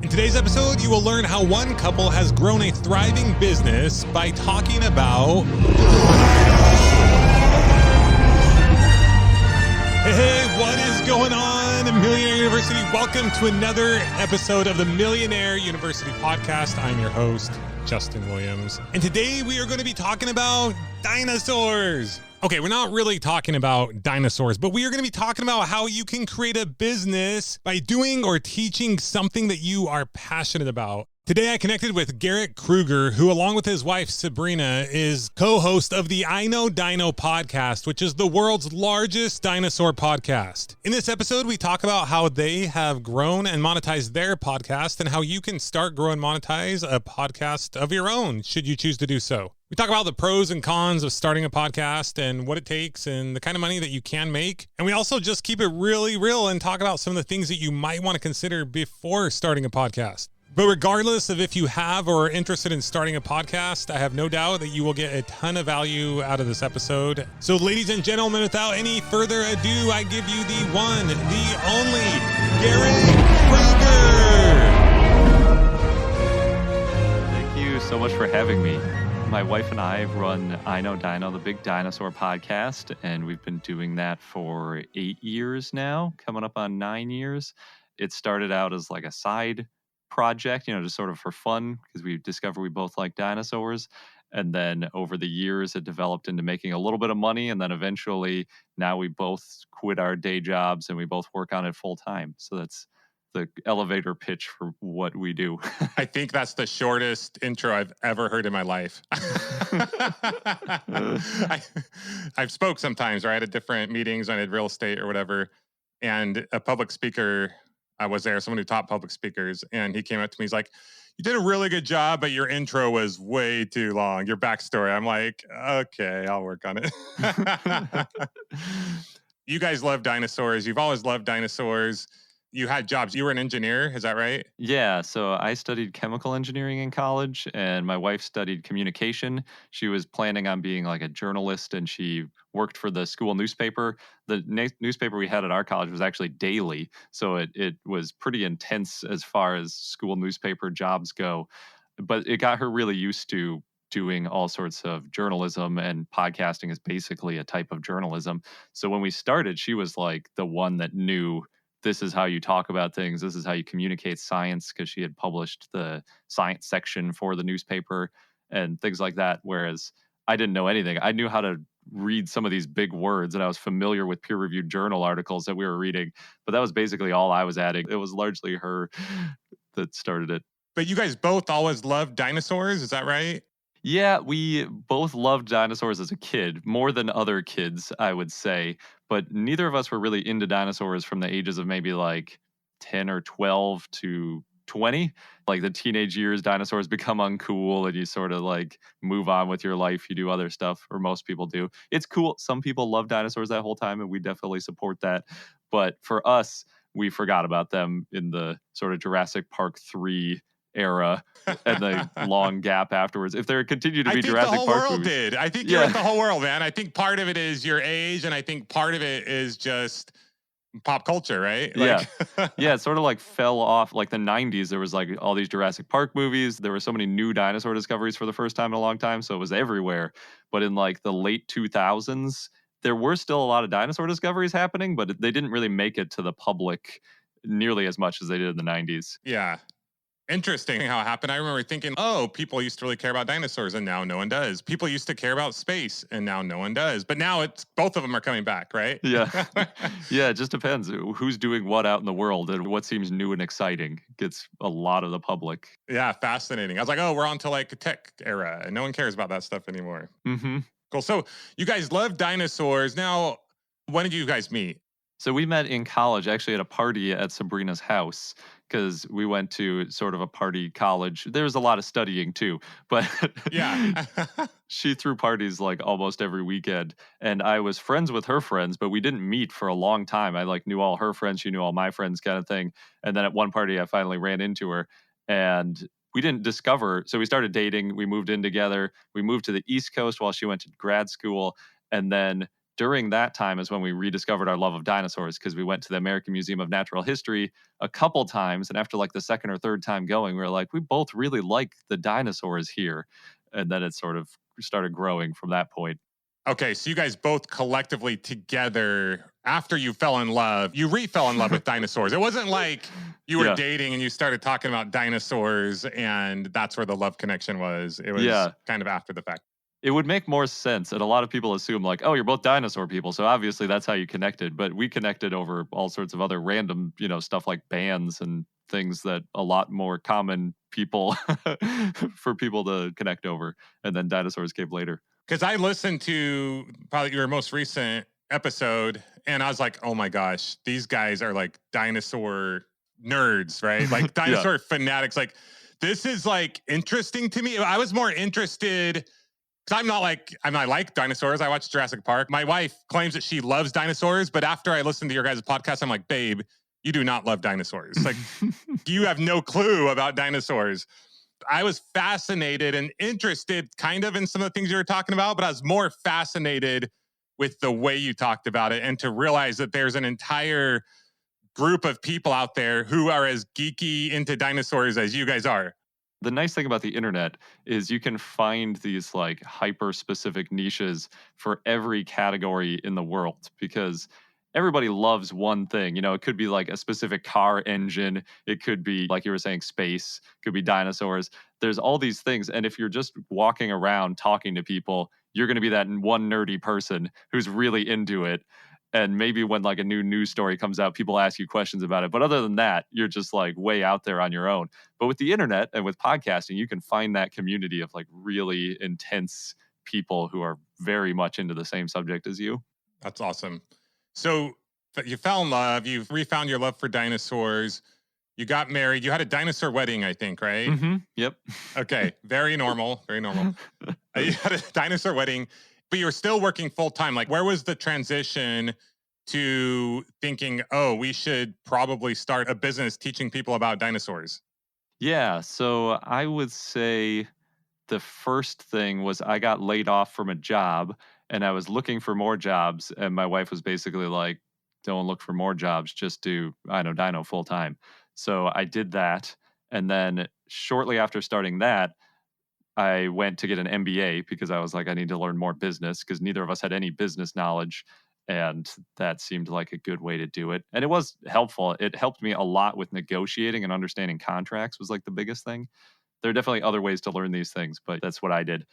In today's episode, you will learn how one couple has grown a thriving business by talking about... Hey, what is going on, Millionaire University? Welcome to another episode of the Millionaire University Podcast. I'm your host, Justin Williams. And today we are going to be talking about dinosaurs. Okay, we're not really talking about dinosaurs, but we are going to be talking about how you can create a business by doing or teaching something that you are passionate about. Today, I connected with Garret Kruger, who, along with his wife, Sabrina, is co-host of the I Know Dino Podcast, which is the world's largest dinosaur podcast. In this episode, we talk about how they have grown and monetized their podcast and how you can start, grow, and monetize a podcast of your own, should you choose to do so. We talk about the pros and cons of starting a podcast and what it takes and the kind of money that you can make. And we also just keep it really real and talk about some of the things that you might want to consider before starting a podcast. But regardless of if you have or are interested in starting a podcast, I have no doubt that you will get a ton of value out of this episode. So ladies and gentlemen, without any further ado, I give you the one, the only, Garret Kruger. Thank you so much for having me. My wife and I run I Know Dino, the big dinosaur podcast, and we've been doing that for 8 years now, coming up on 9 years. It started out as like a side project, just sort of for fun, because we discovered we both like dinosaurs. And then over the years, it developed into making a little bit of money. And then eventually, now we both quit our day jobs and we both work on it full time. So that's the elevator pitch for what we do. I think that's the shortest intro I've ever heard in my life. I've spoke sometimes, right, at different meetings when I did real estate or whatever. And a public speaker, I was there, someone who taught public speakers, and he came up to me, he's like, "You did a really good job, but your intro was way too long, your backstory." I'm like, okay, I'll work on it. You guys love dinosaurs. You've always loved dinosaurs. You had jobs. You were an engineer, is that right? Yeah, so I studied chemical engineering in college, and my wife studied communication. She was planning on being like a journalist, and she worked for the school newspaper. The newspaper we had at our college was actually daily, so it was pretty intense as far as school newspaper jobs go. But it got her really used to doing all sorts of journalism, and podcasting is basically a type of journalism. So when we started, she was like the one that knew, this is how you talk about things. This is how you communicate science, because she had published the science section for the newspaper and things like that. Whereas I didn't know anything. I knew how to read some of these big words, and I was familiar with peer-reviewed journal articles that we were reading. But that was basically all I was adding. It was largely her that started it. But you guys both always loved dinosaurs, is that right? Yeah, we both loved dinosaurs as a kid, more than other kids, I would say. But neither of us were really into dinosaurs from the ages of maybe like 10 or 12 to 20. Like the teenage years, dinosaurs become uncool and you sort of like move on with your life. You do other stuff, or most people do. It's cool. Some people love dinosaurs that whole time, and we definitely support that. But for us, we forgot about them in the sort of Jurassic Park 3 era and the long gap afterwards. If there continued to be Jurassic Park movies. I think the whole world did. I think you're with the whole world, man. I think part of it is your age, and I think part of it is just pop culture, right? Like, yeah, it sort of like fell off. Like the 90s, there was like all these Jurassic Park movies. There were so many new dinosaur discoveries for the first time in a long time, so it was everywhere. But in like the late 2000s, there were still a lot of dinosaur discoveries happening, but they didn't really make it to the public nearly as much as they did in the 90s. Yeah. Interesting how it happened. I remember thinking, oh, people used to really care about dinosaurs, and now no one does. People used to care about space, and now no one does. But now it's both of them are coming back, right? Yeah. Yeah, it just depends who's doing what out in the world, and what seems new and exciting gets a lot of the public. Yeah, fascinating. I was like, oh, we're on to like a tech era, and no one cares about that stuff anymore. Mm-hmm. Cool. So you guys love dinosaurs. Now, when did you guys meet? So we met in college, actually at a party at Sabrina's house, because we went to sort of a party college. There was a lot of studying too, but yeah, she threw parties like almost every weekend. And I was friends with her friends, but we didn't meet for a long time. I like knew all her friends. She knew all my friends, kind of thing. And then at one party, I finally ran into her, and we didn't discover. So we started dating. We moved in together. We moved to the East Coast while she went to grad school. And then during that time is when we rediscovered our love of dinosaurs, because we went to the American Museum of Natural History a couple times. And after like the second or third time going, we were like, we both really like the dinosaurs here. And then it sort of started growing from that point. Okay, so you guys both collectively together, after you fell in love, you re-fell in love with dinosaurs. It wasn't like you were dating and you started talking about dinosaurs and that's where the love connection was. It was kind of after the fact. It would make more sense. And a lot of people assume like, oh, you're both dinosaur people. So obviously that's how you connected. But we connected over all sorts of other random, stuff like bands and things that a lot more common people for people to connect over. And then dinosaurs came later. Because I listened to probably your most recent episode and I was like, oh my gosh, these guys are like dinosaur nerds, right? Like dinosaur fanatics. Like, this is like interesting to me. I was more interested because I like dinosaurs. I watch Jurassic Park. My wife claims that she loves dinosaurs, but after I listened to your guys' podcast, I'm like, babe, you do not love dinosaurs. Like, you have no clue about dinosaurs. I was fascinated and interested kind of in some of the things you were talking about, but I was more fascinated with the way you talked about it and to realize that there's an entire group of people out there who are as geeky into dinosaurs as you guys are. The nice thing about the internet is you can find these like hyper specific niches for every category in the world, because everybody loves one thing. It could be like a specific car engine. It could be, like you were saying, space, could be dinosaurs. There's all these things. And if you're just walking around talking to people, you're going to be that one nerdy person who's really into it. And maybe when like a new news story comes out, people ask you questions about it. But other than that, you're just like way out there on your own. But with the internet and with podcasting, you can find that community of like really intense people who are very much into the same subject as you. That's awesome. So you fell in love, you've refound your love for dinosaurs, you got married, you had a dinosaur wedding, I think, right? Mm-hmm. Yep. Okay, very normal, very normal. You had a dinosaur wedding, but you were still working full time. Like, where was the transition to thinking, oh, we should probably start a business teaching people about dinosaurs? Yeah, so I would say the first thing was I got laid off from a job and I was looking for more jobs. And my wife was basically like, don't look for more jobs, just do I Know Dino full time. So I did that. And then shortly after starting that, I went to get an MBA because I was like, I need to learn more business because neither of us had any business knowledge. And that seemed like a good way to do it. And it was helpful. It helped me a lot with negotiating and understanding contracts was like the biggest thing. There are definitely other ways to learn these things, but that's what I did.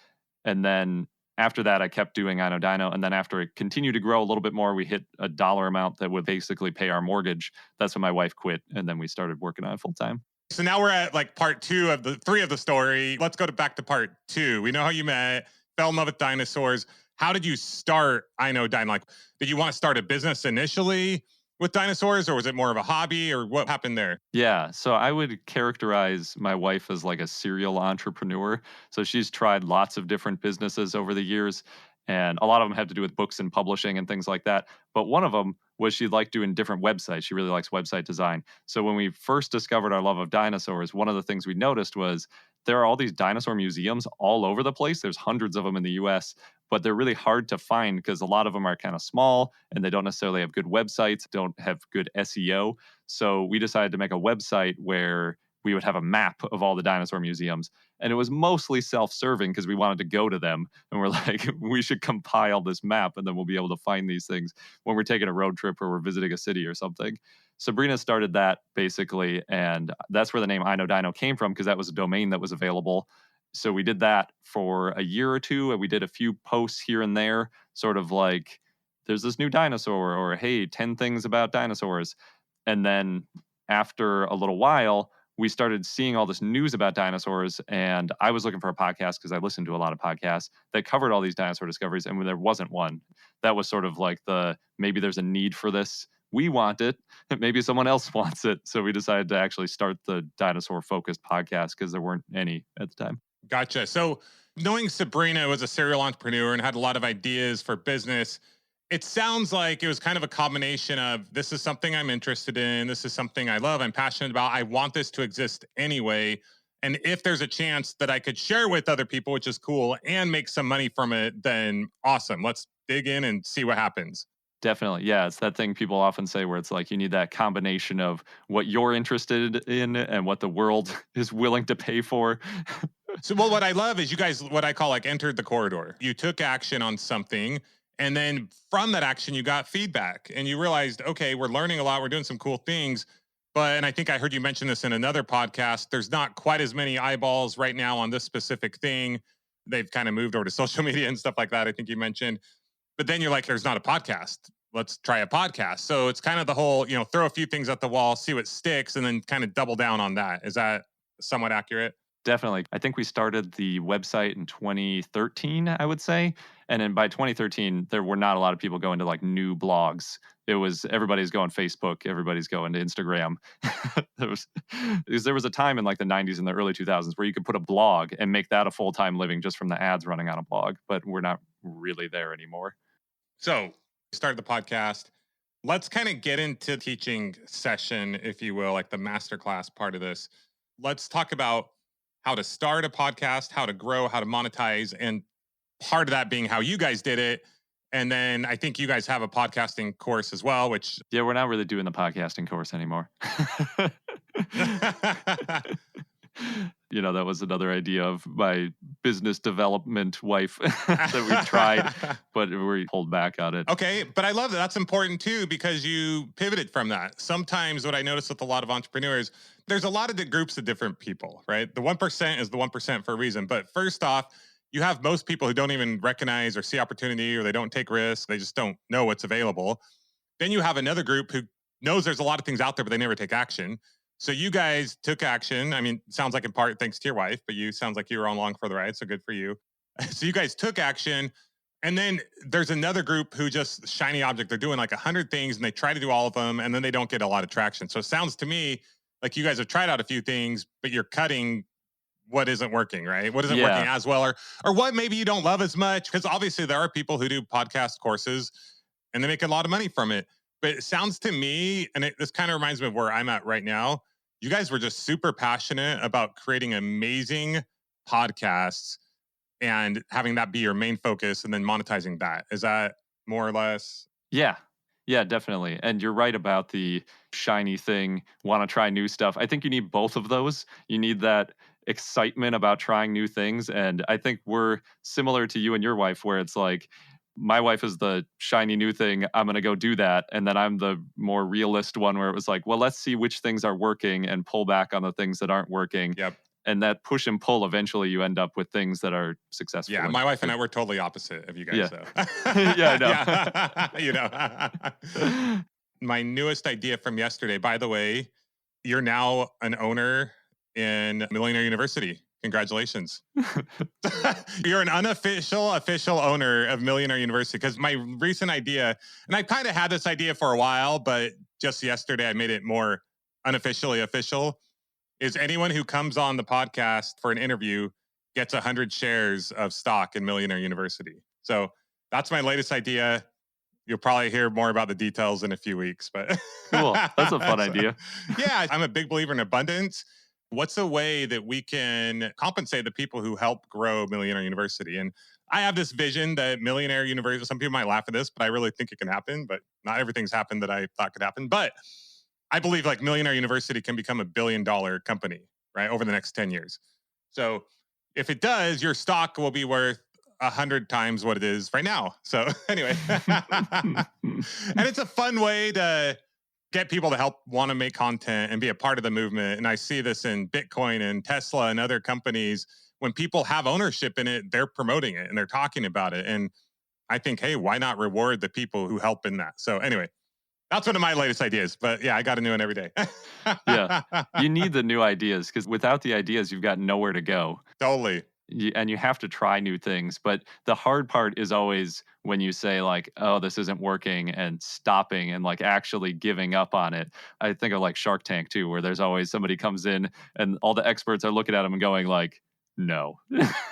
And then after that, I kept doing I Know Dino. And then after it continued to grow a little bit more, we hit a dollar amount that would basically pay our mortgage. That's when my wife quit. And then we started working on it full time. So now we're at like part 2 of the 3 of the story. Let's go back to part 2. We know how you met, fell in love with dinosaurs. How did you start I Know Dino? Like, did you want to start a business initially with dinosaurs, or was it more of a hobby, or what happened there? Yeah, so I would characterize my wife as like a serial entrepreneur. So she's tried lots of different businesses over the years, and a lot of them have to do with books and publishing and things like that. But one of them was she liked doing different websites. She really likes website design. So when we first discovered our love of dinosaurs, one of the things we noticed was there are all these dinosaur museums all over the place. There's hundreds of them in the US, but they're really hard to find because a lot of them are kind of small and they don't necessarily have good websites, don't have good SEO. So we decided to make a website where we would have a map of all the dinosaur museums. And it was mostly self-serving because we wanted to go to them. And we're like, we should compile this map and then we'll be able to find these things when we're taking a road trip or we're visiting a city or something. Sabrina started that basically. And that's where the name I Know Dino came from because that was a domain that was available. So we did that for a year or two. And we did a few posts here and there, sort of like, there's this new dinosaur, or hey, 10 things about dinosaurs. And then after a little while, we started seeing all this news about dinosaurs, and I was looking for a podcast because I listened to a lot of podcasts that covered all these dinosaur discoveries, and when there wasn't one, that was sort of like maybe there's a need for this. We want it. Maybe someone else wants it. So we decided to actually start the dinosaur-focused podcast because there weren't any at the time. Gotcha. So knowing Sabrina was a serial entrepreneur and had a lot of ideas for business, it sounds like it was kind of a combination of this is something I'm interested in. This is something I love. I'm passionate about. I want this to exist anyway. And if there's a chance that I could share with other people, which is cool, and make some money from it, then awesome. Let's dig in and see what happens. Definitely. Yeah. It's that thing people often say where it's like you need that combination of what you're interested in and what the world is willing to pay for. So, well, what I love is you guys, what I call like entered the corridor. You took action on something. And then from that action, you got feedback and you realized, okay, we're learning a lot. We're doing some cool things. But, and I think I heard you mention this in another podcast, there's not quite as many eyeballs right now on this specific thing. They've kind of moved over to social media and stuff like that. I think you mentioned. But then you're like, there's not a podcast. Let's try a podcast. So it's kind of the whole, throw a few things at the wall, see what sticks, and then kind of double down on that. Is that somewhat accurate? Definitely. I think we started the website in 2013, I would say. And then by 2013, there were not a lot of people going to like new blogs. It was everybody's going Facebook, everybody's going to Instagram. There was a time in like the 90s and the early 2000s where you could put a blog and make that a full-time living just from the ads running on a blog, but we're not really there anymore. So, started the podcast. Let's kind of get into teaching session, if you will, like the masterclass part of this. Let's talk about how to start a podcast, how to grow, how to monetize, and part of that being how you guys did it. And then I think you guys have a podcasting course as well, which... Yeah, we're not really doing the podcasting course anymore. That was another idea of my business development wife that we tried, but we pulled back on it. Okay, but I love that. That's important too, because you pivoted from that. Sometimes what I notice with a lot of entrepreneurs, there's a lot of groups of different people, right? The 1% is the 1% for a reason. But first off, you have most people who don't even recognize or see opportunity, or they don't take risks. They just don't know what's available. Then you have another group who knows there's a lot of things out there, but they never take action. So you guys took action. I mean, sounds like in part thanks to your wife, but sounds like you were along for the ride. So good for you. So you guys took action. And then there's another group who just shiny object. They're doing like 100 things and they try to do all of them and then they don't get a lot of traction. So it sounds to me like you guys have tried out a few things, but you're cutting what isn't working, right? What isn't working as well, or what maybe you don't love as much. Because obviously there are people who do podcast courses and they make a lot of money from it. But it sounds to me, and this kind of reminds me of where I'm at right now. You guys were just super passionate about creating amazing podcasts and having that be your main focus and then monetizing that. Is that more or less? Yeah. Yeah, definitely. And you're right about the shiny thing, want to try new stuff. I think you need both of those. You need that excitement about trying new things. And I think we're similar to you and your wife, where it's like, my wife is the shiny new thing. I'm going to go do that. And then I'm the more realist one where it was like, well, let's see which things are working and pull back on the things that aren't working. Yep. And that push and pull, eventually you end up with things that are successful. Yeah, my wife and I were totally opposite of you guys, though. Yeah, I know. My newest idea from yesterday, by the way, you're now an owner in Millionaire University. Congratulations. You're an unofficial, official owner of Millionaire University. Because my recent idea, and I kind of had this idea for a while, but just yesterday I made it more unofficially official, is anyone who comes on the podcast for an interview gets 100 shares of stock in Millionaire University. So that's my latest idea. You'll probably hear more about the details in a few weeks. But cool. That's a fun idea. Yeah, I'm a big believer in abundance. What's a way that we can compensate the people who help grow Millionaire University? And I have this vision that Millionaire University, some people might laugh at this, but I really think it can happen, but not everything's happened that I thought could happen. But I believe like Millionaire University can become $1 billion company, right, over the next 10 years. So if it does, your stock will be worth 100 times what it is right now. So anyway, and it's a fun way to get people to help want to make content and be a part of the movement. And I see this in Bitcoin and Tesla and other companies. When people have ownership in it, they're promoting it and they're talking about it. And I think, hey, why not reward the people who help in that? So anyway, that's one of my latest ideas. But yeah, I got a new one every day. Yeah, you need the new ideas, because without the ideas, you've got nowhere to go. Totally. And you have to try new things. But the hard part is always when you say like, oh, this isn't working, and stopping and like actually giving up on it. I think of like Shark Tank too, where there's always somebody comes in and all the experts are looking at them and going like, no,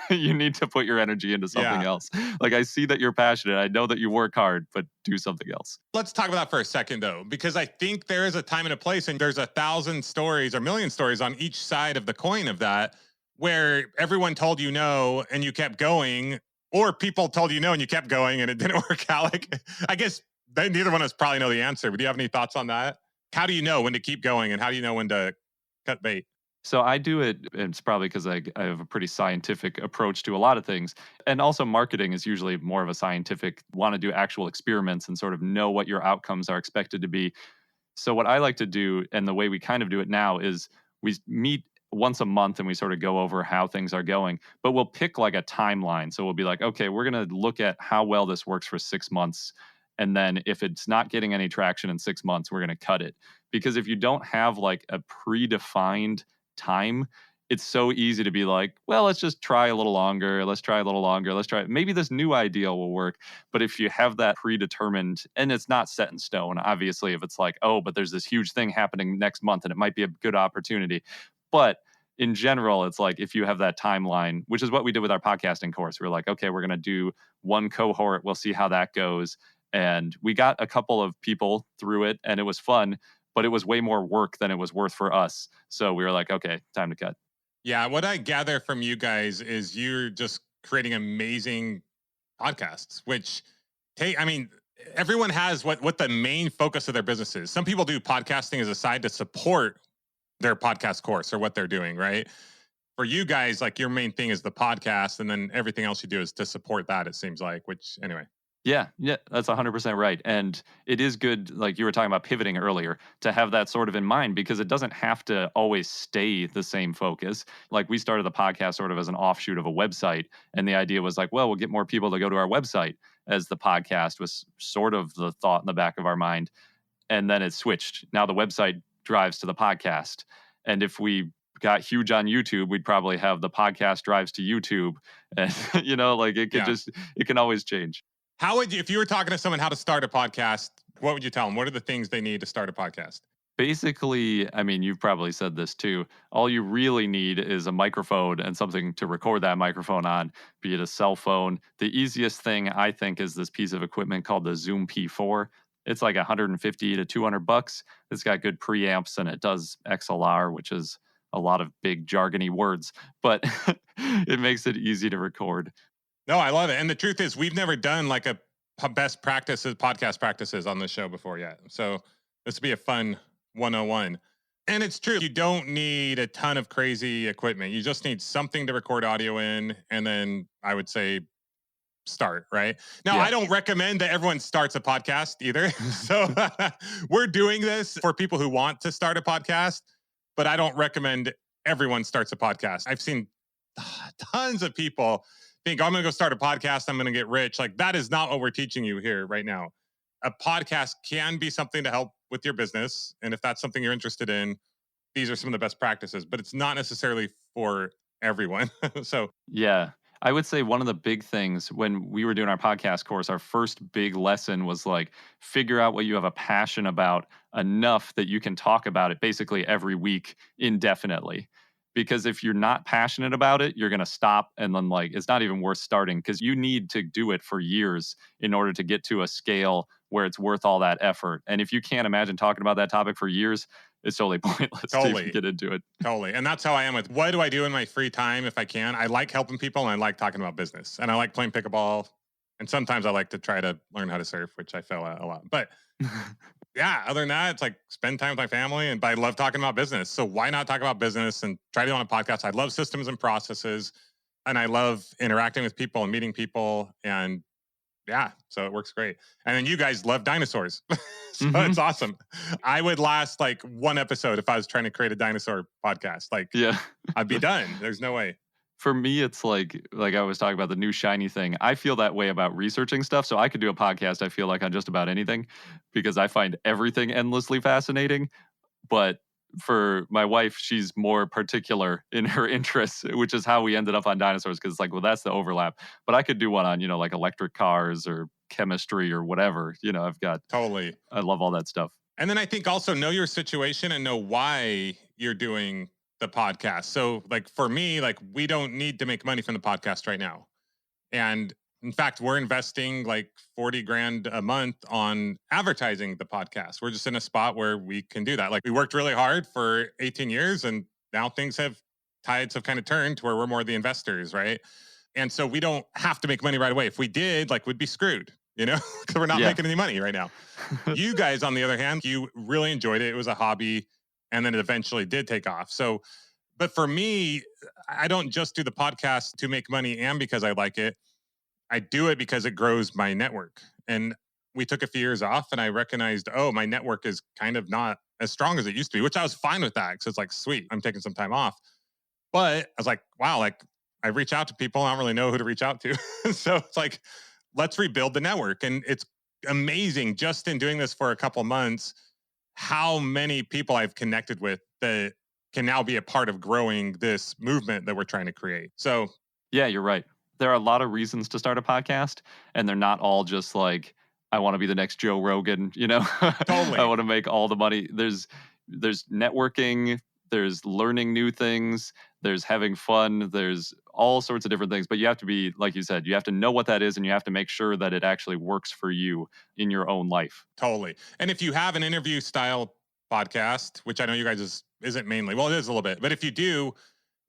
you need to put your energy into something else. Like, I see that you're passionate. I know that you work hard, but do something else. Let's talk about that for a second, though, because I think there is a time and a place, and there's 1,000 stories or 1,000,000 stories on each side of the coin of that, where everyone told you no and you kept going. Or people told you no and you kept going and it didn't work out? Like, I guess neither one of us probably know the answer, but do you have any thoughts on that? How do you know when to keep going and how do you know when to cut bait? So I do it, and it's probably because I have a pretty scientific approach to a lot of things. And also, marketing is usually more of a scientific, want to do actual experiments and sort of know what your outcomes are expected to be. So, what I like to do, and the way we kind of do it now, is we meet once a month and we sort of go over how things are going, but we'll pick like a timeline. So, we'll be like, okay, we're going to look at how well this works for 6 months. And then if it's not getting any traction in 6 months, we're going to cut it. Because if you don't have like a predefined time, it's so easy to be like, well, let's just try a little longer. Let's try a little longer. Let's try. Maybe this new idea will work. But if you have that predetermined and it's not set in stone, obviously, if it's like, oh, but there's this huge thing happening next month and it might be a good opportunity. But in general, it's like if you have that timeline, which is what we did with our podcasting course, we're like, okay, we're going to do one cohort. We'll see how that goes. And we got a couple of people through it and it was fun, but it was way more work than it was worth for us. So we were like, okay, time to cut. Yeah, what I gather from you guys is you're just creating amazing podcasts, which I mean, everyone has what the main focus of their business is. Some people do podcasting as a side to support their podcast course or what they're doing, right? For you guys, like your main thing is the podcast, and then everything else you do is to support that, it seems like, which anyway. Yeah, that's 100% right. And it is good, like you were talking about pivoting earlier, to have that sort of in mind because it doesn't have to always stay the same focus. Like we started the podcast sort of as an offshoot of a website. And the idea was like, well, we'll get more people to go to our website as the podcast was sort of the thought in the back of our mind. And then it switched. Now the website drives to the podcast. And if we got huge on YouTube, we'd probably have the podcast drives to YouTube. And, like it could it can always change. How would you, if you were talking to someone how to start a podcast, what would you tell them? What are the things they need to start a podcast? Basically, I mean, you've probably said this too. All you really need is a microphone and something to record that microphone on, be it a cell phone. The easiest thing I think is this piece of equipment called the Zoom P4. It's like 150 to 200 bucks. It's got good preamps and it does XLR, which is a lot of big jargony words, but it makes it easy to record. No, I love it. And the truth is, we've never done like a best practices, podcast practices on this show before yet. So this would be a fun 101. And it's true. You don't need a ton of crazy equipment. You just need something to record audio in. And then I would say start, right? Now, I don't recommend that everyone starts a podcast either. So we're doing this for people who want to start a podcast, but I don't recommend everyone starts a podcast. I've seen tons of people think, I'm going to go start a podcast, I'm going to get rich. Like, that is not what we're teaching you here right now. A podcast can be something to help with your business. And if that's something you're interested in, these are some of the best practices, but it's not necessarily for everyone. So, yeah. I would say one of the big things when we were doing our podcast course, our first big lesson was like, figure out what you have a passion about enough that you can talk about it basically every week indefinitely. Because if you're not passionate about it, you're going to stop. And then like, it's not even worth starting because you need to do it for years in order to get to a scale where it's worth all that effort. And if you can't imagine talking about that topic for years, it's totally pointless to even get into it. Totally. And that's how I am with what do I do in my free time if I can. I like helping people and I like talking about business. And I like playing pickleball. And sometimes I like to try to learn how to surf, which I fail at a lot. But yeah, other than that, it's like spend time with my family. And I love talking about business. So why not talk about business and try to do it on a podcast? I love systems and processes. And I love interacting with people and meeting people. And yeah, so it works great. And then you guys love dinosaurs. So it's awesome. I would last like one episode if I was trying to create a dinosaur podcast. Like, I'd be done. There's no way. For me, it's like I was talking about the new shiny thing. I feel that way about researching stuff. So I could do a podcast, I feel like, on just about anything because I find everything endlessly fascinating. But for my wife, she's more particular in her interests, which is how we ended up on dinosaurs because it's like, well, that's the overlap. But I could do one on, like electric cars or chemistry or whatever. I've got totally. I love all that stuff. And then I think also know your situation and know why you're doing the podcast. So like for me, like we don't need to make money from the podcast right now. And in fact, we're investing like 40 grand a month on advertising the podcast. We're just in a spot where we can do that. Like we worked really hard for 18 years and now tides have kind of turned to where we're more the investors, right? And so we don't have to make money right away. If we did, like, we'd be screwed, because we're not making any money right now. You guys, on the other hand, you really enjoyed it. It was a hobby, and then it eventually did take off. So, but for me, I don't just do the podcast to make money and because I like it. I do it because it grows my network. And we took a few years off, and I recognized, oh, my network is kind of not as strong as it used to be, which I was fine with that. So it's like, sweet, I'm taking some time off. But I was like, wow, like, I reach out to people, I don't really know who to reach out to. So it's like, let's rebuild the network. And it's amazing, just in doing this for a couple months, how many people I've connected with that can now be a part of growing this movement that we're trying to create. So yeah, you're right. There are a lot of reasons to start a podcast, and they're not all just like, I want to be the next Joe Rogan, Totally. I want to make all the money. There's networking, there's learning new things, there's having fun, there's all sorts of different things. But you have to be, like you said, you have to know what that is, and you have to make sure that it actually works for you in your own life. Totally. And if you have an interview style podcast, which I know you guys isn't mainly, well, it is a little bit, but if you do,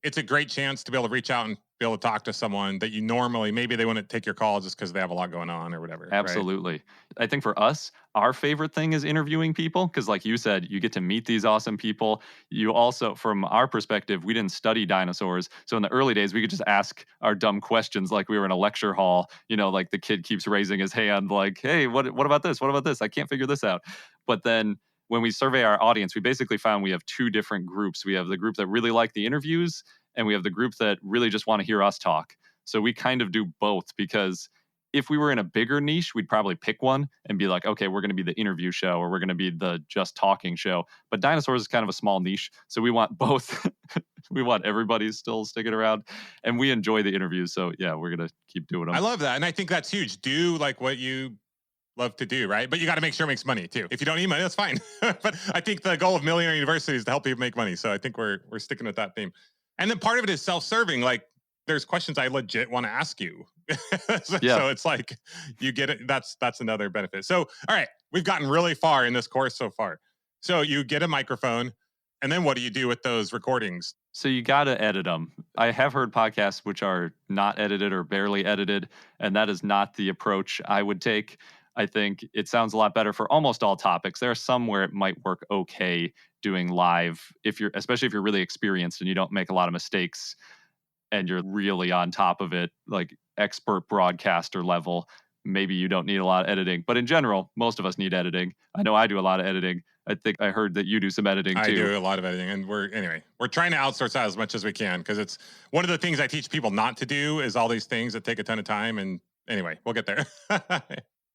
it's a great chance to be able to reach out and be able to talk to someone that you normally, maybe they wouldn't take your call just because they have a lot going on or whatever. Absolutely. Right? I think for us, our favorite thing is interviewing people because, like you said, you get to meet these awesome people. You also, from our perspective, we didn't study dinosaurs. So in the early days, we could just ask our dumb questions like we were in a lecture hall, like the kid keeps raising his hand like, hey, what about this? What about this? I can't figure this out. But then when we survey our audience, we basically found we have two different groups. We have the group that really like the interviews, and we have the group that really just want to hear us talk. So we kind of do both, because if we were in a bigger niche, we'd probably pick one and be like, okay, we're going to be the interview show, or we're going to be the just talking show. But dinosaurs is kind of a small niche. So we want both. We want everybody still sticking around, and we enjoy the interviews. So yeah, we're going to keep doing them. I love that. And I think that's huge. Do like what you love to do, right? But you got to make sure it makes money too. If you don't need money, that's fine. But I think the goal of Millionaire University is to help people make money. So I think we're sticking with that theme. And then part of it is self-serving. Like, there's questions I legit want to ask you. So it's like, you get it. That's another benefit. So, all right, we've gotten really far in this course so far. So you get a microphone, and then what do you do with those recordings? So you got to edit them. I have heard podcasts which are not edited or barely edited, and that is not the approach I would take. I think it sounds a lot better for almost all topics. There are some where it might work okay doing live, especially if you're really experienced and you don't make a lot of mistakes and you're really on top of it, like expert broadcaster level. Maybe you don't need a lot of editing, but in general, most of us need editing. I know I do a lot of editing. I think I heard that you do some editing too. I do a lot of editing, and we're trying to outsource that as much as we can, because it's one of the things I teach people not to do is all these things that take a ton of time. And anyway, we'll get there.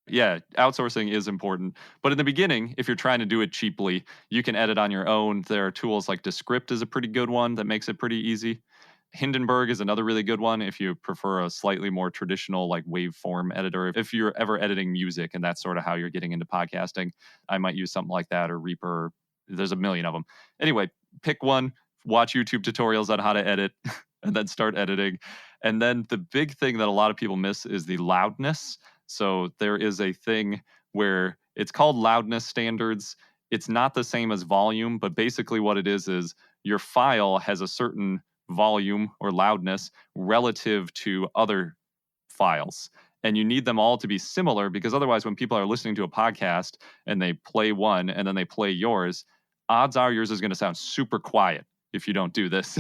Yeah, outsourcing is important. But in the beginning, if you're trying to do it cheaply, you can edit on your own. There are tools like Descript is a pretty good one that makes it pretty easy. Hindenburg is another really good one if you prefer a slightly more traditional like waveform editor. If you're ever editing music and that's sort of how you're getting into podcasting, I might use something like that, or Reaper. There's a million of them. Anyway, pick one, watch YouTube tutorials on how to edit, and then start editing. And then the big thing that a lot of people miss is the loudness. So there is a thing where it's called loudness standards. It's not the same as volume, but basically what it is your file has a certain volume or loudness relative to other files. And you need them all to be similar, because otherwise when people are listening to a podcast and they play one and then they play yours, odds are yours is going to sound super quiet if you don't do this.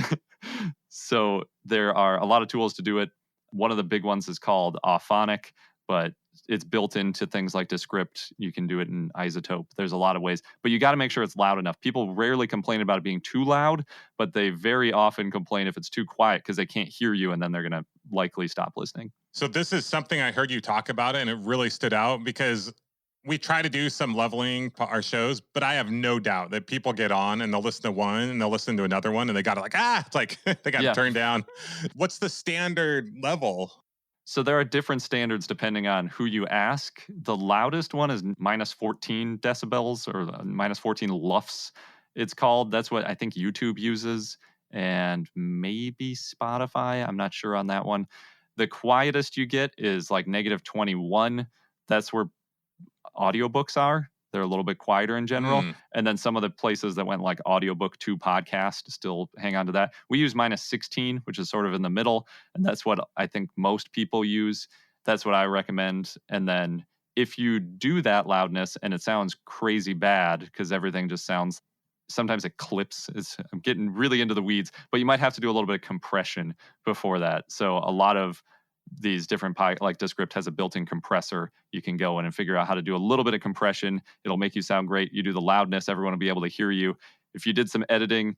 So there are a lot of tools to do it. One of the big ones is called Auphonic, but it's built into things like Descript. You can do it in Isotope. There's a lot of ways, but you got to make sure it's loud enough. People rarely complain about it being too loud, but they very often complain if it's too quiet because they can't hear you, and then they're going to likely stop listening. So this is something I heard you talk about, and it really stood out, because we try to do some leveling our shows, but I have no doubt that people get on and they'll listen to one and they'll listen to another one and they got to it's like they got to turn down. What's the standard level? So there are different standards depending on who you ask. The loudest one is minus 14 decibels, or minus 14 lufs, it's called. That's what I think YouTube uses, and maybe Spotify. I'm not sure on that one. The quietest you get is like negative 21. That's where audiobooks are. They're a little bit quieter in general. Mm. And then some of the places that went like audiobook to podcast still hang on to that. We use -16, which is sort of in the middle. And that's what I think most people use. That's what I recommend. And then if you do that loudness and it sounds crazy bad because everything just sounds, sometimes it clips. I'm getting really into the weeds, but you might have to do a little bit of compression before that. So a lot of these different like Descript has a built-in compressor. You can go in and figure out how to do a little bit of compression. It'll make you sound great. You do the loudness, everyone will be able to hear you. If you did some editing,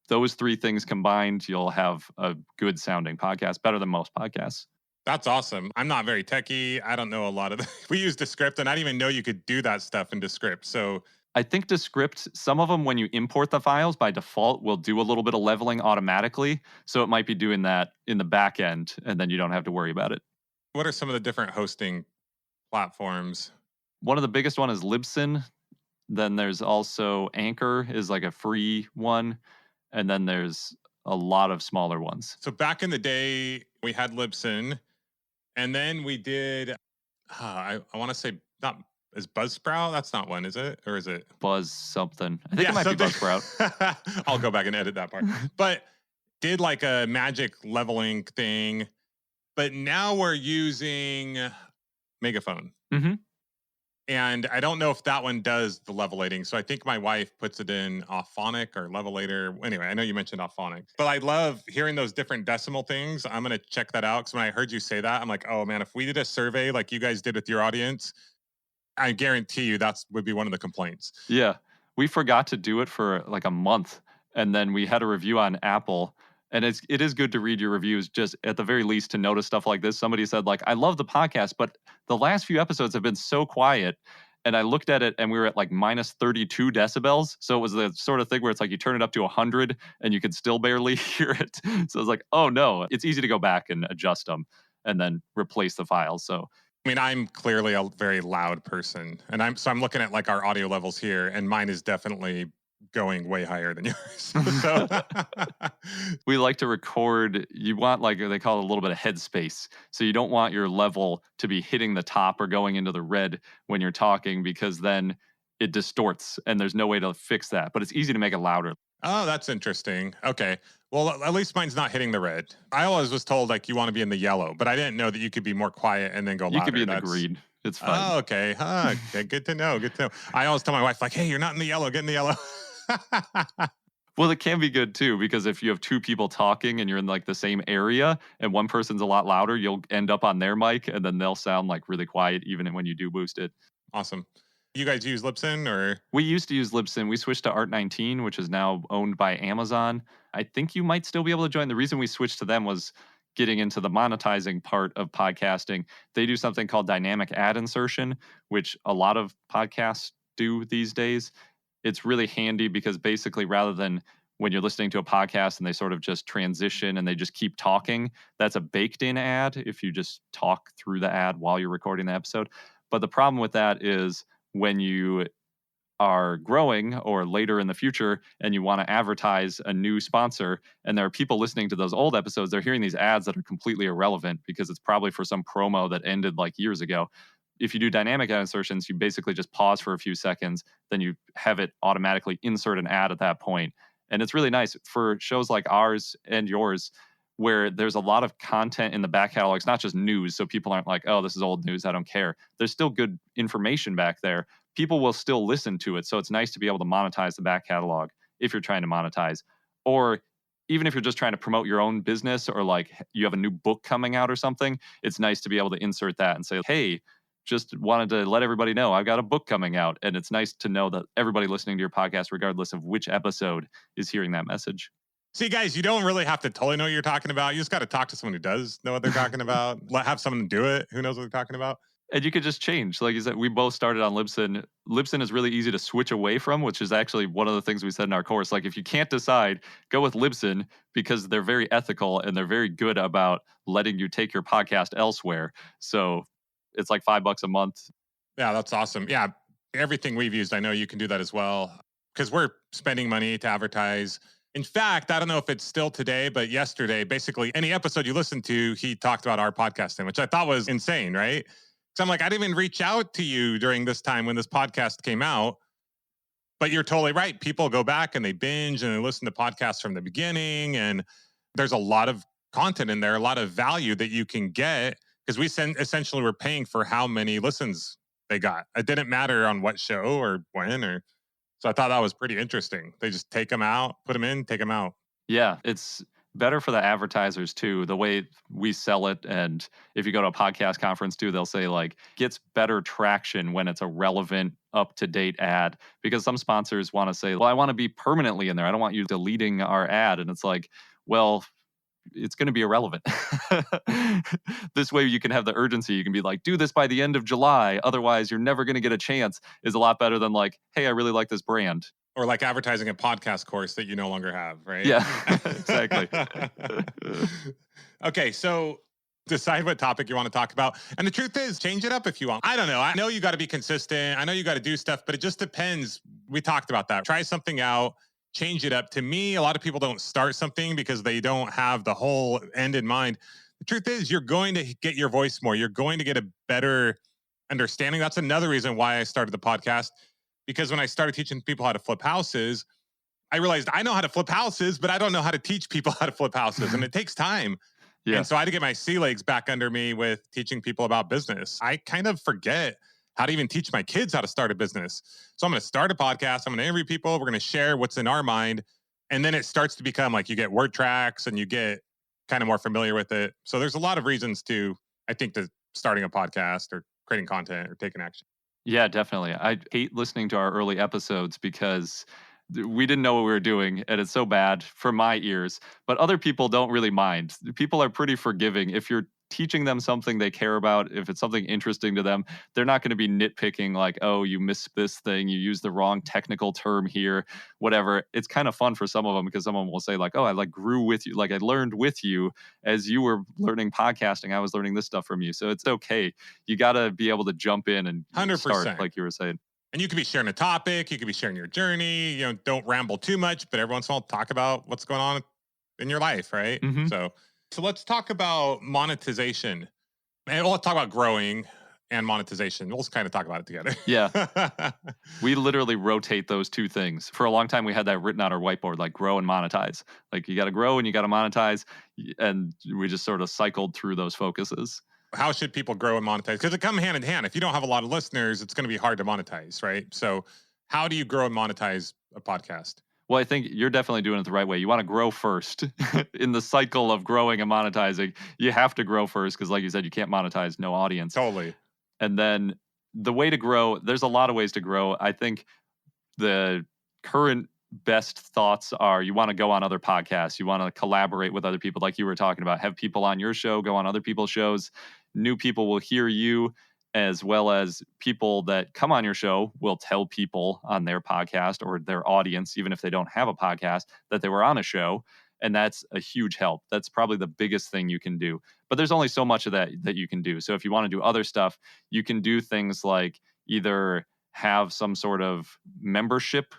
those three things combined, you'll have a good sounding podcast, better than most podcasts. That's awesome. I'm not very techie. I don't know a lot of we use Descript, and I didn't even know you could do that stuff in Descript. So I think Descript, some of them, when you import the files by default, will do a little bit of leveling automatically. So it might be doing that in the back end, and then you don't have to worry about it. what are some of the different hosting platforms? One of the biggest one is Libsyn. Then there's also Anchor is like a free one. And then there's a lot of smaller ones. So back in the day, we had Libsyn, and then we did, I want to say, not, is Buzzsprout? That's not one, is it? Or is it? Buzz something. I think it might be Buzzsprout. I'll go back and edit that part. But did like a magic leveling thing. But now we're using Megaphone. Mm-hmm. And I don't know if that one does the levelating. So I think my wife puts it in Auphonic or Levelator. Anyway, I know you mentioned Auphonic. But I love hearing those different decimal things. I'm going to check that out. Because when I heard you say that, I'm like, oh man, if we did a survey like you guys did with your audience, I guarantee you that would be one of the complaints. Yeah. We forgot to do it for like a month. And then we had a review on Apple. And it is good to read your reviews, just at the very least to notice stuff like this. Somebody said, like, I love the podcast, but the last few episodes have been so quiet. And I looked at it and we were at like -32 decibels. So it was the sort of thing where it's like you turn it up to 100 and you could still barely hear it. So I was like, oh no, it's easy to go back and adjust them and then replace the files. So I mean, I'm clearly a very loud person, and I'm looking at like our audio levels here, and mine is definitely going way higher than yours. So we like to record, you want, like they call it, a little bit of headspace. So you don't want your level to be hitting the top or going into the red when you're talking, because then it distorts and there's no way to fix that. But it's easy to make it louder. Oh, that's interesting. Okay. Well, at least mine's not hitting the red. I always was told like you want to be in the yellow, but I didn't know that you could be more quiet and then go louder. You could be in the green. It's fine. Oh, okay. Okay. Good to know. Good to know. I always tell my wife, like, hey, you're not in the yellow. Get in the yellow. Well, it can be good too, because if you have two people talking and you're in like the same area and one person's a lot louder, you'll end up on their mic and then they'll sound like really quiet even when you do boost it. Awesome. You guys use Libsyn or? We used to use Libsyn. We switched to Art19, which is now owned by Amazon. I think you might still be able to join. The reason we switched to them was getting into the monetizing part of podcasting. They do something called dynamic ad insertion, which a lot of podcasts do these days. It's really handy because basically, rather than when you're listening to a podcast and they sort of just transition and they just keep talking, that's a baked in ad if you just talk through the ad while you're recording the episode. But the problem with that is when you are growing or later in the future and you want to advertise a new sponsor and there are people listening to those old episodes, they're hearing these ads that are completely irrelevant because it's probably for some promo that ended like years ago. If you do dynamic ad insertions, you basically just pause for a few seconds, then you have it automatically insert an ad at that point. And it's really nice for shows like ours and yours, where there's a lot of content in the back catalog. It's not just news, so people aren't like, oh, this is old news, I don't care. There's still good information back there. People will still listen to it, so it's nice to be able to monetize the back catalog if you're trying to monetize. Or even if you're just trying to promote your own business, or like you have a new book coming out or something, it's nice to be able to insert that and say, hey, just wanted to let everybody know I've got a book coming out. And it's nice to know that everybody listening to your podcast, regardless of which episode, is hearing that message. See, guys, you don't really have to totally know what you're talking about. You just got to talk to someone who does know what they're talking about. Have someone do it who knows what they're talking about. And you could just change. Like you said, we both started on Libsyn. Libsyn is really easy to switch away from, which is actually one of the things we said in our course. Like if you can't decide, go with Libsyn because they're very ethical and they're very good about letting you take your podcast elsewhere. So it's like $5 a month. Yeah, that's awesome. Yeah, everything we've used, I know you can do that as well because we're spending money to advertise. In fact, I don't know if it's still today, but yesterday, basically any episode you listen to, he talked about our podcasting, which I thought was insane, right? So I'm like, I didn't even reach out to you during this time when this podcast came out. But you're totally right. People go back and they binge and they listen to podcasts from the beginning. And there's a lot of content in there, a lot of value that you can get because essentially we're paying for how many listens they got. It didn't matter on what show or when or so I thought that was pretty interesting. They just take them out, put them in, take them out. Yeah, it's better for the advertisers too, the way we sell it. And if you go to a podcast conference too, they'll say like gets better traction when it's a relevant, up-to-date ad. Because some sponsors want to say, well, I want to be permanently in there. I don't want you deleting our ad. And it's like, well, it's going to be irrelevant. This way you can have the urgency. You can be like, do this by the end of July. Otherwise, you're never going to get a chance is a lot better than like, hey, I really like this brand. Or like advertising a podcast course that you no longer have, right? Yeah, exactly. Okay, so decide what topic you want to talk about. And the truth is, change it up if you want. I don't know. I know you got to be consistent. I know you got to do stuff, but it just depends. We talked about that. Try something out, change it up. To me, a lot of people don't start something because they don't have the whole end in mind. The truth is, you're going to get your voice more. You're going to get a better understanding. That's another reason why I started the podcast. Because when I started teaching people how to flip houses, I realized I know how to flip houses, but I don't know how to teach people how to flip houses. And it takes time. Yeah. And so I had to get my sea legs back under me with teaching people about business. I kind of forget how to even teach my kids how to start a business. So I'm going to start a podcast. I'm going to interview people. We're going to share what's in our mind. And then it starts to become like you get word tracks and you get kind of more familiar with it. So there's a lot of reasons to, I think, to starting a podcast or creating content or taking action. Yeah, definitely. I hate listening to our early episodes because we didn't know what we were doing, and it's so bad for my ears. But other people don't really mind. People are pretty forgiving. If you're teaching them something they care about, if it's something interesting to them, they're not going to be nitpicking like, oh, you missed this thing, you used the wrong technical term here, whatever. It's kind of fun for some of them because someone will say like, oh, I like grew with you, like I learned with you as you were learning podcasting. I was learning this stuff from you. So it's okay. You got to be able to jump in and 100%. Start, like you were saying. And you could be sharing a topic, you could be sharing your journey, don't ramble too much, but every once in a while talk about what's going on in your life, right? Mm-hmm. So let's talk about monetization. And we'll talk about growing and monetization. We'll just kind of talk about it together. Yeah. We literally rotate those two things. For a long time, we had that written on our whiteboard, like grow and monetize. Like you got to grow and you got to monetize. And we just sort of cycled through those focuses. How should people grow and monetize? Because they come hand in hand. If you don't have a lot of listeners, it's going to be hard to monetize, right? So how do you grow and monetize a podcast? Well, I think you're definitely doing it the right way. You want to grow first. In the cycle of growing and monetizing, you have to grow first because like you said, you can't monetize no audience. Totally. And then the way to grow, there's a lot of ways to grow. I think the current best thoughts are you want to go on other podcasts. You want to collaborate with other people like you were talking about. Have people on your show, go on other people's shows. New people will hear you, as well as people that come on your show will tell people on their podcast or their audience, even if they don't have a podcast, that they were on a show. And that's a huge help. That's probably the biggest thing you can do. But there's only so much of that you can do. So if you want to do other stuff, you can do things like either have some sort of membership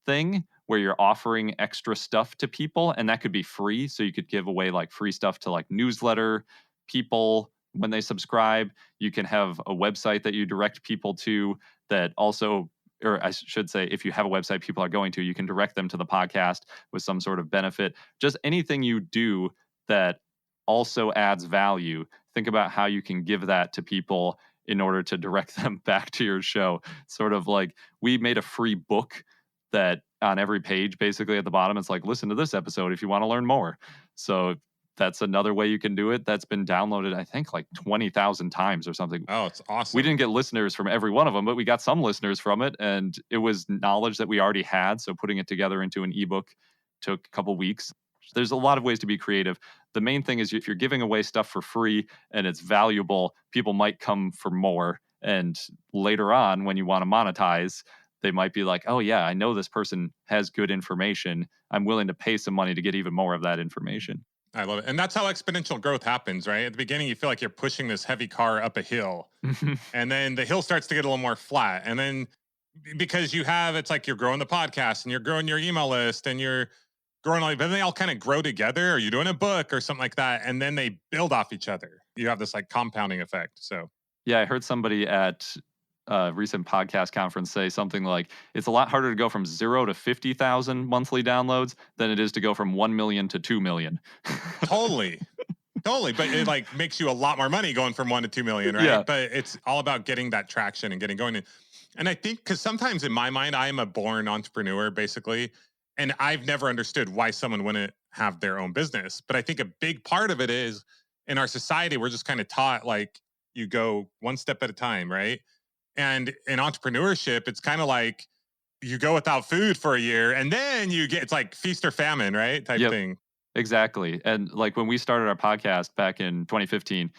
thing where you're offering extra stuff to people, and that could be free. So you could give away like free stuff to like newsletter people when they subscribe. You can have a website that you direct people to that also, or I should say, if you have a website people are going to, you can direct them to the podcast with some sort of benefit. Just anything you do that also adds value. Think about how you can give that to people in order to direct them back to your show. Sort of like we made a free book that on every page, basically at the bottom, it's like, listen to this episode if you want to learn more. So that's another way you can do it. That's been downloaded, I think, like 20,000 times or something. Oh, it's awesome. We didn't get listeners from every one of them, but we got some listeners from it. And it was knowledge that we already had. So putting it together into an ebook took a couple weeks. There's a lot of ways to be creative. The main thing is if you're giving away stuff for free and it's valuable, people might come for more. And later on, when you want to monetize, they might be like, oh, yeah, I know this person has good information. I'm willing to pay some money to get even more of that information. I love it. And that's how exponential growth happens, right? At the beginning, you feel like you're pushing this heavy car up a hill. And then the hill starts to get a little more flat. And then because it's like you're growing the podcast and you're growing your email list and you're growing but then they all kind of grow together, or you're doing a book or something like that. And then they build off each other. You have this like compounding effect. So Yeah, I heard somebody at a recent podcast conference say something like it's a lot harder to go from 0 to 50,000 monthly downloads than it is to go from 1 million to 2 million. Totally. Totally. But it like makes you a lot more money going from 1 to 2 million, Yeah. right? But it's all about getting that traction and getting going. And I think because sometimes in my mind, I am a born entrepreneur, basically. And I've never understood why someone wouldn't have their own business. But I think a big part of it is in our society, we're just kind of taught like you go one step at a time, right? And in entrepreneurship, it's kind of like you go without food for a year and then you get it's like feast or famine, right? Type Yep. thing. Exactly. And like when we started our podcast back in 2015,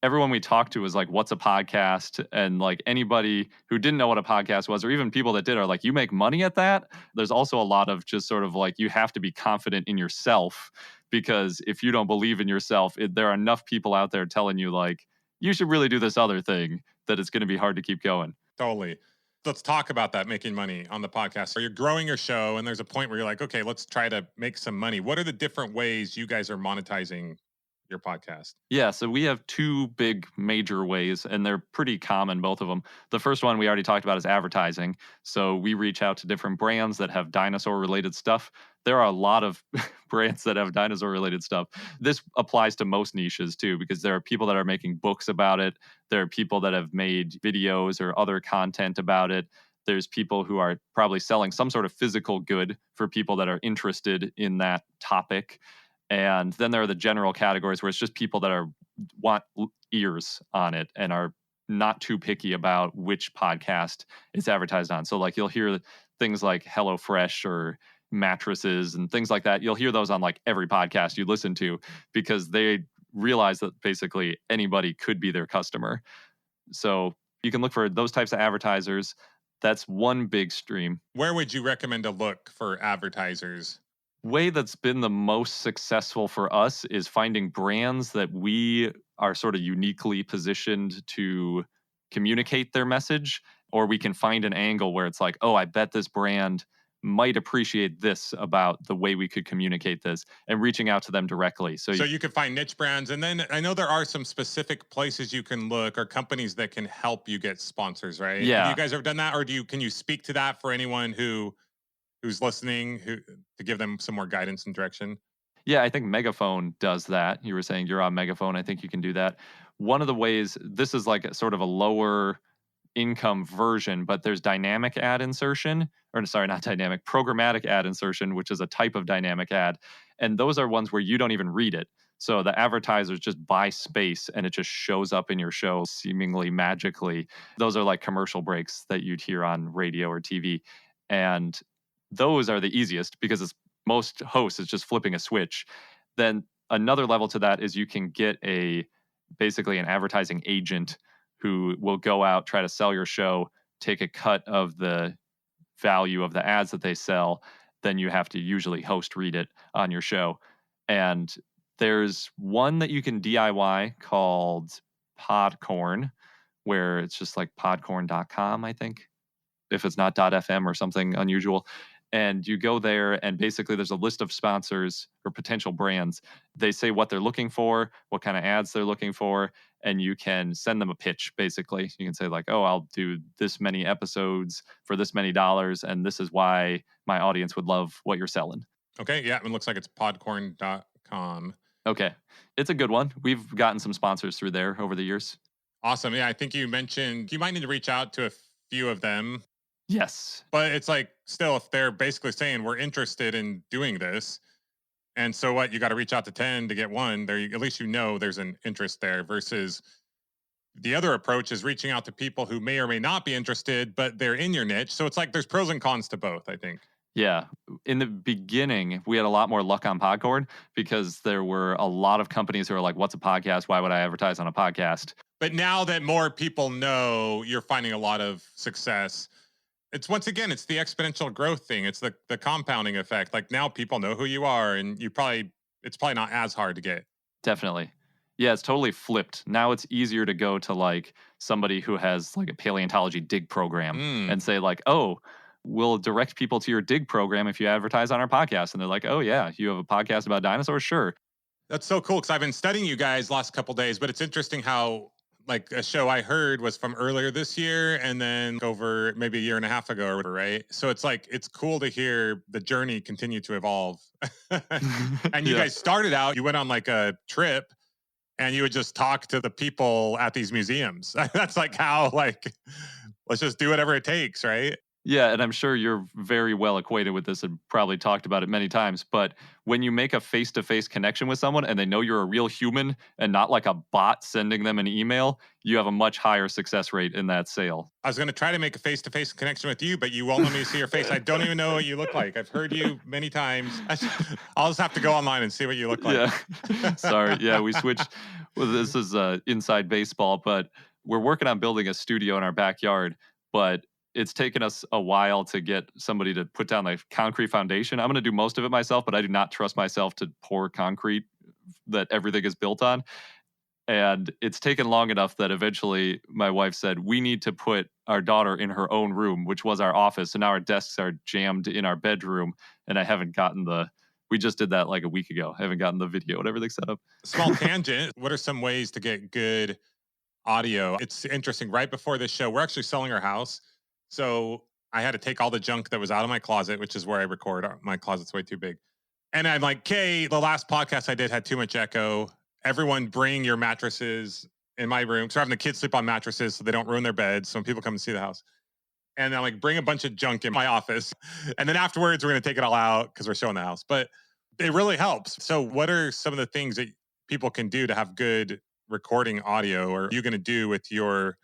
everyone we talked to was like, what's a podcast? And like anybody who didn't know what a podcast was, or even people that did, are like, you make money at that? There's also a lot of just sort of like, you have to be confident in yourself, because if you don't believe in yourself, there are enough people out there telling you like, you should really do this other thing, that it's going to be hard to keep going. Totally. Let's talk about that making money on the podcast. So you're growing your show, and there's a point where you're like, okay, let's try to make some money. What are the different ways you guys are monetizing your podcast? Yeah, so we have two big major ways, and they're pretty common, both of them. The first one we already talked about is advertising. So we reach out to different brands that have dinosaur related stuff. There are a lot of brands that have dinosaur related stuff. This applies to most niches too, because there are people that are making books about it. There are people that have made videos or other content about it. There's people who are probably selling some sort of physical good for people that are interested in that topic. And then there are the general categories where it's just people that want ears on it and are not too picky about which podcast it's advertised on. So like you'll hear things like HelloFresh or mattresses and things like that. You'll hear those on like every podcast you listen to, because they realize that basically anybody could be their customer. So you can look for those types of advertisers. That's one big stream. Where would you recommend to look for advertisers? Way that's been the most successful for us is finding brands that we are sort of uniquely positioned to communicate their message, or we can find an angle where it's like, oh, I bet this brand might appreciate this about the way we could communicate this, and reaching out to them directly. So you can find niche brands. And then I know there are some specific places you can look or companies that can help you get sponsors, right? Yeah. Have you guys ever done that? Or can you speak to that for anyone who's listening, to give them some more guidance and direction? Yeah, I think Megaphone does that. You were saying you're on Megaphone. I think you can do that. One of the ways, this is like a sort of a lower income version, but there's dynamic ad insertion, or sorry, not dynamic, programmatic ad insertion, which is a type of dynamic ad. And those are ones where you don't even read it. So the advertisers just buy space and it just shows up in your show seemingly magically. Those are like commercial breaks that you'd hear on radio or TV. And those are the easiest because it's most hosts is just flipping a switch. Then another level to that is you can get basically an advertising agent who will go out, try to sell your show, take a cut of the value of the ads that they sell. Then you have to usually host read it on your show. And there's one that you can DIY called Podcorn, where it's just like podcorn.com, I think, if it's not .fm or something unusual. And you go there and basically there's a list of sponsors or potential brands. They say what they're looking for, what kind of ads they're looking for, and you can send them a pitch. Basically, you can say like, oh, I'll do this many episodes for this many dollars, and this is why my audience would love what you're selling. Okay, yeah, it looks like it's podcorn.com. Okay, it's a good one. We've gotten some sponsors through there over the years. Awesome. Yeah, I think you mentioned you might need to reach out to a few of them. Yes. But it's like, still, if they're basically saying we're interested in doing this, and so what, you got to reach out to 10 to get one, there, at least there's an interest there, versus the other approach is reaching out to people who may or may not be interested, but they're in your niche. So it's like there's pros and cons to both, I think. Yeah. In the beginning, we had a lot more luck on Podcorn because there were a lot of companies who are like, what's a podcast? Why would I advertise on a podcast? But now that more people know, you're finding a lot of success. It's once again, it's the exponential growth thing. It's the compounding effect. Like now people know who you are, and it's probably not as hard to get. Definitely. Yeah, it's totally flipped. Now it's easier to go to like somebody who has like a paleontology dig program and say like, oh, we'll direct people to your dig program if you advertise on our podcast. And they're like, oh yeah, you have a podcast about dinosaurs? Sure. That's so cool, because I've been studying you guys last couple days, but it's interesting how like a show I heard was from earlier this year and then over maybe a year and a half ago or whatever, right? So it's like, it's cool to hear the journey continue to evolve. And you Yeah. guys started out, you went on like a trip and you would just talk to the people at these museums. That's like how, like, let's just do whatever it takes, right? Yeah, and I'm sure you're very well acquainted with this and probably talked about it many times. But when you make a face to face connection with someone and they know you're a real human and not like a bot sending them an email, you have a much higher success rate in that sale. I was going to try to make a face to face connection with you, but you won't let me see your face. I don't even know what you look like. I've heard you many times. I'll just have to go online and see what you look like. Yeah. Sorry. Yeah, we switched. Well, this is inside baseball, but we're working on building a studio in our backyard. But it's taken us a while to get somebody to put down the concrete foundation. I'm going to do most of it myself, but I do not trust myself to pour concrete that everything is built on. And it's taken long enough that eventually my wife said, we need to put our daughter in her own room, which was our office. So now our desks are jammed in our bedroom. And I haven't gotten we just did that like a week ago. I haven't gotten the video and everything set up. Small tangent. What are some ways to get good audio? It's interesting. Right before this show, we're actually selling our house. So I had to take all the junk that was out of my closet, which is where I record. My closet's way too big. And I'm like, okay, the last podcast I did had too much echo. Everyone bring your mattresses in my room. So we're having the kids sleep on mattresses so they don't ruin their beds. So when people come and see the house. And I'm like, bring a bunch of junk in my office. And then afterwards, we're going to take it all out because we're showing the house. But it really helps. So what are some of the things that people can do to have good recording audio, or are you going to do with your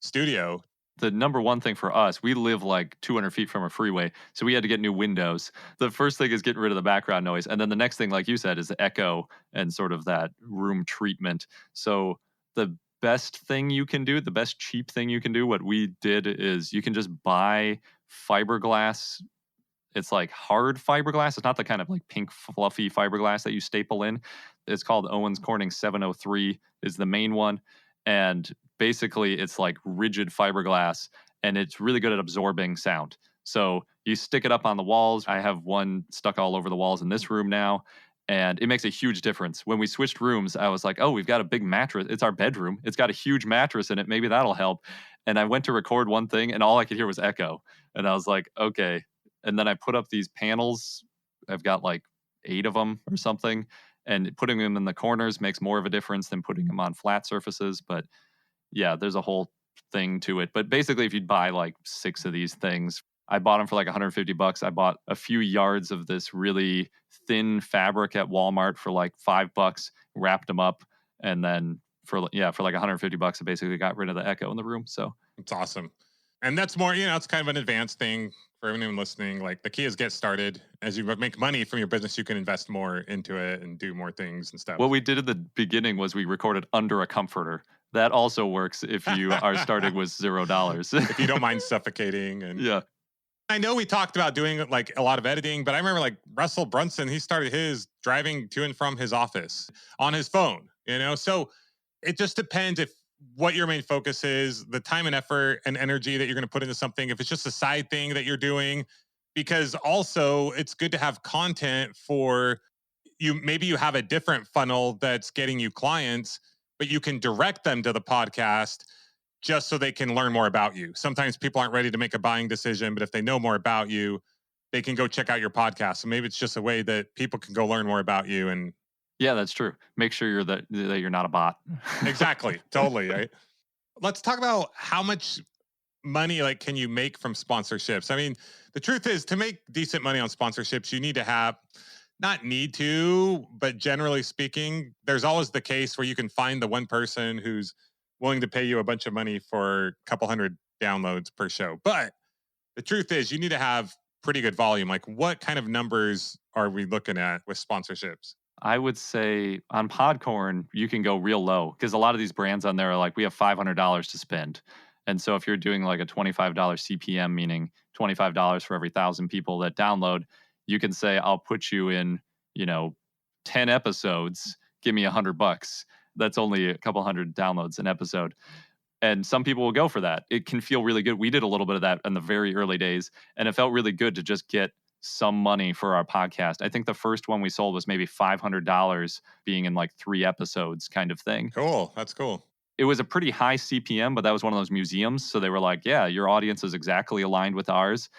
studio? The number one thing for us, we live like 200 feet from a freeway, so we had to get new windows. The first thing is getting rid of the background noise. And then the next thing, like you said, is the echo and sort of that room treatment. So the best thing you can do, the best cheap thing you can do, what we did is you can just buy fiberglass. It's like hard fiberglass. It's not the kind of like pink fluffy fiberglass that you staple in. It's called Owens Corning 703 is the main one. And basically it's like rigid fiberglass and it's really good at absorbing sound. So you stick it up on the walls. I have one stuck all over the walls in this room now, and it makes a huge difference. When we switched rooms, I was like, oh, we've got a big mattress. It's our bedroom. It's got a huge mattress in it. Maybe that'll help. And I went to record one thing and all I could hear was echo. And I was like, okay. And then I put up these panels. I've got like 8 of them or something. And putting them in the corners makes more of a difference than putting them on flat surfaces. But yeah, there's a whole thing to it. But basically, if you'd buy like 6 of these things, I bought them for like $150. I bought a few yards of this really thin fabric at Walmart for like $5, wrapped them up. And then for like $150, I basically got rid of the echo in the room. So it's awesome. And that's more, it's kind of an advanced thing for anyone listening. Like the key is get started. As you make money from your business, you can invest more into it and do more things and stuff. What we did at the beginning was we recorded under a comforter. That also works if you are starting with $0. If you don't mind suffocating. And yeah. I know we talked about doing like a lot of editing, but I remember like Russell Brunson, he started his driving to and from his office on his phone, So it just depends if what your main focus is, the time and effort and energy that you're going to put into something. If it's just a side thing that you're doing, because also it's good to have content for you. Maybe you have a different funnel that's getting you clients, but you can direct them to the podcast just so they can learn more about you. Sometimes people aren't ready to make a buying decision, but if they know more about you, they can go check out your podcast. So maybe it's just a way that people can go learn more about you. And yeah, that's true. Make sure that you're not a bot. Exactly. Totally. Right. Let's talk about how much money can you make from sponsorships. I mean, the truth is, to make decent money on sponsorships, you need to have, not need to, but generally speaking, there's always the case where you can find the one person who's willing to pay you a bunch of money for a couple hundred downloads per show. But the truth is, you need to have pretty good volume. Like, what kind of numbers are we looking at with sponsorships? I would say on Podcorn, you can go real low because a lot of these brands on there are like, we have $500 to spend. And so if you're doing like a $25 CPM, meaning $25 for every 1,000 people that download, you can say, I'll put you in, 10 episodes, give me $100. That's only a couple hundred downloads an episode. And some people will go for that. It can feel really good. We did a little bit of that in the very early days, and it felt really good to just get some money for our podcast. I think the first one we sold was maybe $500 being in like 3 episodes kind of thing. Cool. That's cool. it was a pretty high CPM, but that was one of those museums. So they were like, yeah, your audience is exactly aligned with ours.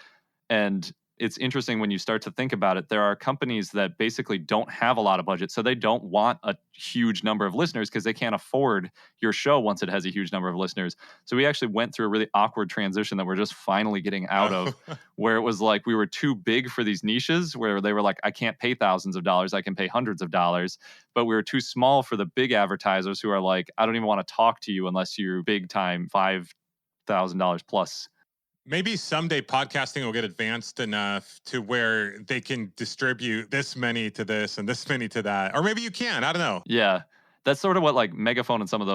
And it's interesting when you start to think about it. There are companies that basically don't have a lot of budget. So they don't want a huge number of listeners because they can't afford your show once it has a huge number of listeners. So we actually went through a really awkward transition that we're just finally getting out of, where it was like we were too big for these niches where they were like, I can't pay thousands of dollars. I can pay hundreds of dollars. But we were too small for the big advertisers who are like, I don't even want to talk to you unless you're big time, $5,000 plus. Maybe someday podcasting will get advanced enough to where they can distribute this many to this and this many to that. Or maybe you can. I don't know. Yeah. That's sort of what like Megaphone and some of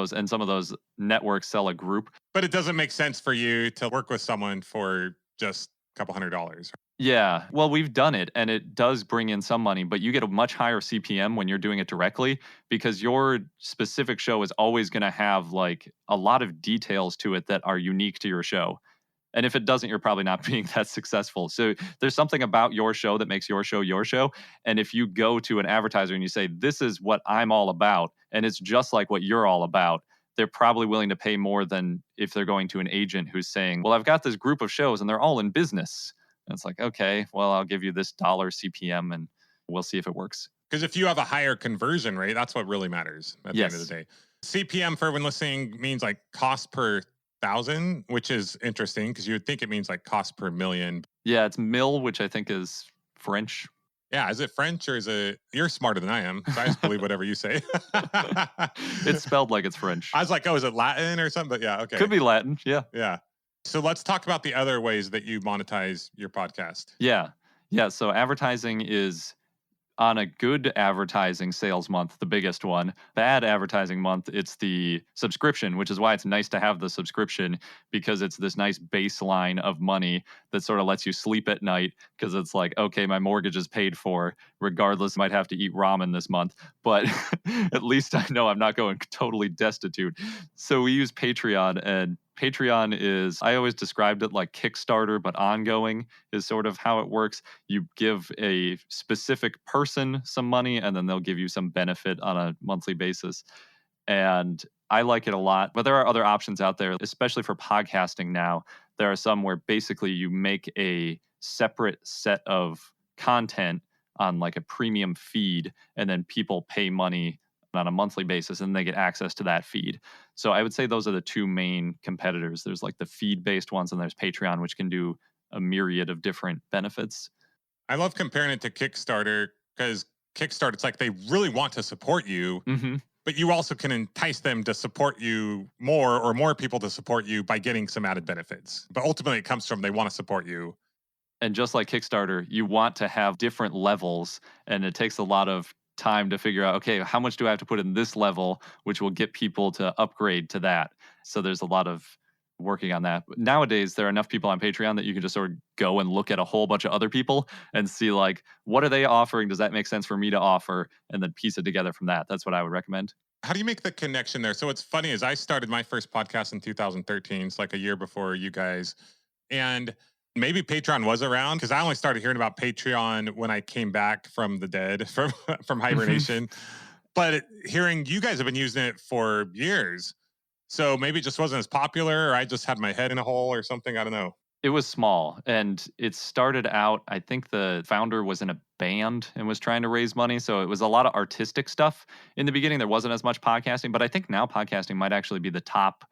those networks sell a group. But it doesn't make sense for you to work with someone for just a couple $100s. Yeah. Well, we've done it and it does bring in some money, but you get a much higher CPM when you're doing it directly because your specific show is always going to have like a lot of details to it that are unique to your show. And if it doesn't, you're probably not being that successful. So there's something about your show that makes your show your show. And if you go to an advertiser and you say, this is what I'm all about, and it's just like what you're all about, they're probably willing to pay more than if they're going to an agent who's saying, well, I've got this group of shows and they're all in business. And it's like, okay, well, I'll give you this dollar CPM and we'll see if it works. Because if you have a higher conversion rate, that's what really matters at the end of the day. CPM for everyone listening means like cost per 1,000, which is interesting because you would think it means like cost per million. Yeah, it's mil, which I think is French. Yeah, is it French or is it? You're smarter than I am. So I just believe whatever you say. It's spelled like it's French. I was like, oh, is it Latin or something? But yeah, okay. Could be Latin. Yeah. Yeah. So let's talk about the other ways that you monetize your podcast. Yeah. Yeah. So advertising is on a good advertising sales month, the biggest one. Bad advertising month, it's the subscription, which is why it's nice to have the subscription because it's this nice baseline of money that sort of lets you sleep at night because it's like, okay, my mortgage is paid for, regardless, I might have to eat ramen this month, but at least I know I'm not going totally destitute. So we use Patreon, and Patreon is, I always described it like Kickstarter, but ongoing is sort of how it works. You give a specific person some money and then they'll give you some benefit on a monthly basis. And I like it a lot, but there are other options out there, especially for podcasting now. There are some where basically you make a separate set of content on like a premium feed and then people pay money on a monthly basis and they get access to that feed. So I would say those are the two main competitors. There's like the feed-based ones and there's Patreon, which can do a myriad of different benefits. I love comparing it to Kickstarter because Kickstarter, it's like they really want to support you, but you also can entice them to support you more or more people to support you by getting some added benefits. But ultimately it comes from they want to support you. And just like Kickstarter, you want to have different levels and it takes a lot of time to figure out, okay, how much do I have to put in this level, which will get people to upgrade to that. So there's a lot of working on that. Nowadays, there are enough people on Patreon that you can just sort of go and look at a whole bunch of other people and see like, what are they offering? Does that make sense for me to offer? And then piece it together from that. That's what I would recommend. How do you make the connection there? So what's funny is I started my first podcast in 2013. It's like a year before you guys. And maybe Patreon was around because I only started hearing about Patreon when I came back from the dead, from hibernation. But hearing you guys have been using it for years. So maybe it just wasn't as popular or I just had my head in a hole or something. I don't know. It was small and it started out, I think the founder was in a band and was trying to raise money. So it was a lot of artistic stuff. In the beginning, there wasn't as much podcasting, but I think now podcasting might actually be the top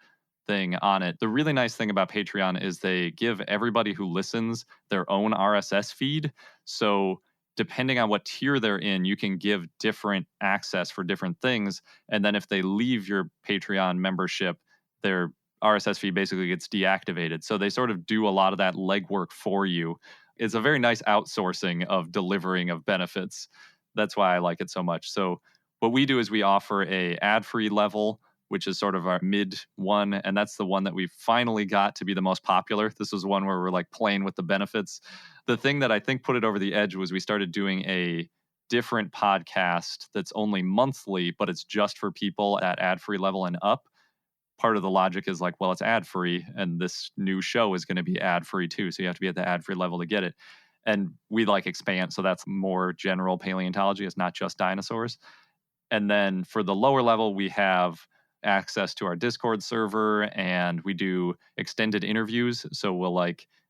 thing on it. The really nice thing about Patreon is they give everybody who listens their own RSS feed. So depending on what tier they're in, you can give different access for different things. And then if they leave your Patreon membership, their RSS feed basically gets deactivated. So they sort of do a lot of that legwork for you. It's a very nice outsourcing of delivering of benefits. That's why I like it so much. So what we do is we offer a ad-free level, which is sort of our mid one. And that's the one that we finally got to be the most popular. This was one where we're like playing with the benefits. The thing that I think put it over the edge was we started doing a different podcast that's only monthly, but it's just for people at ad-free level and up. Part of the logic is like, well, it's ad-free and this new show is going to be ad-free too. So you have to be at the ad-free level to get it. And we like expand. So that's more general paleontology. It's not just dinosaurs. And then for the lower level, we have access to our Discord server, and we do extended interviews. So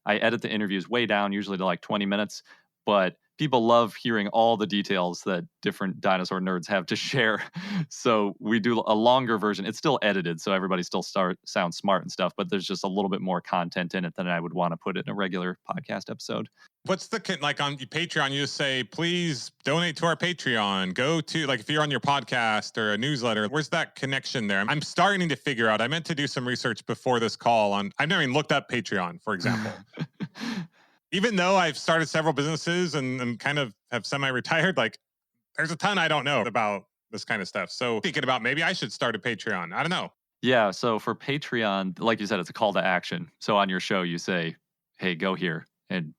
I edit the interviews way down, usually to like 20 minutes, but people love hearing all the details that different dinosaur nerds have to share. So we do a longer version. It's still edited, so everybody still sounds smart and stuff, but there's just a little bit more content in it than I would want to put in a regular podcast episode. What's like on Patreon, you just say, please donate to our Patreon. Go to, like, if you're on your podcast or a newsletter, where's that connection there? I'm starting to figure out. I meant to do some research before this call I've never even looked up Patreon, for example. Even though I've started several businesses and kind of have semi-retired, like, there's a ton I don't know about this kind of stuff. So thinking about maybe I should start a Patreon. I don't know. Yeah. So for Patreon, like you said, it's a call to action. So on your show, you say, hey, go here and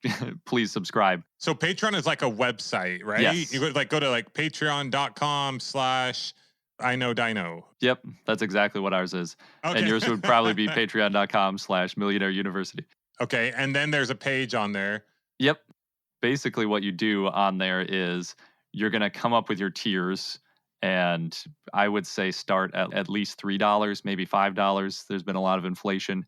please subscribe. So Patreon is like a website, right? Yes. You go to patreon.com/I Know Dino. Yep. That's exactly what ours is. Okay. And yours would probably be patreon.com/Millionaire University. Okay. And then there's a page on there. Yep. Basically what you do on there is you're going to come up with your tiers. And I would say start at least $3, maybe $5. There's been a lot of inflation.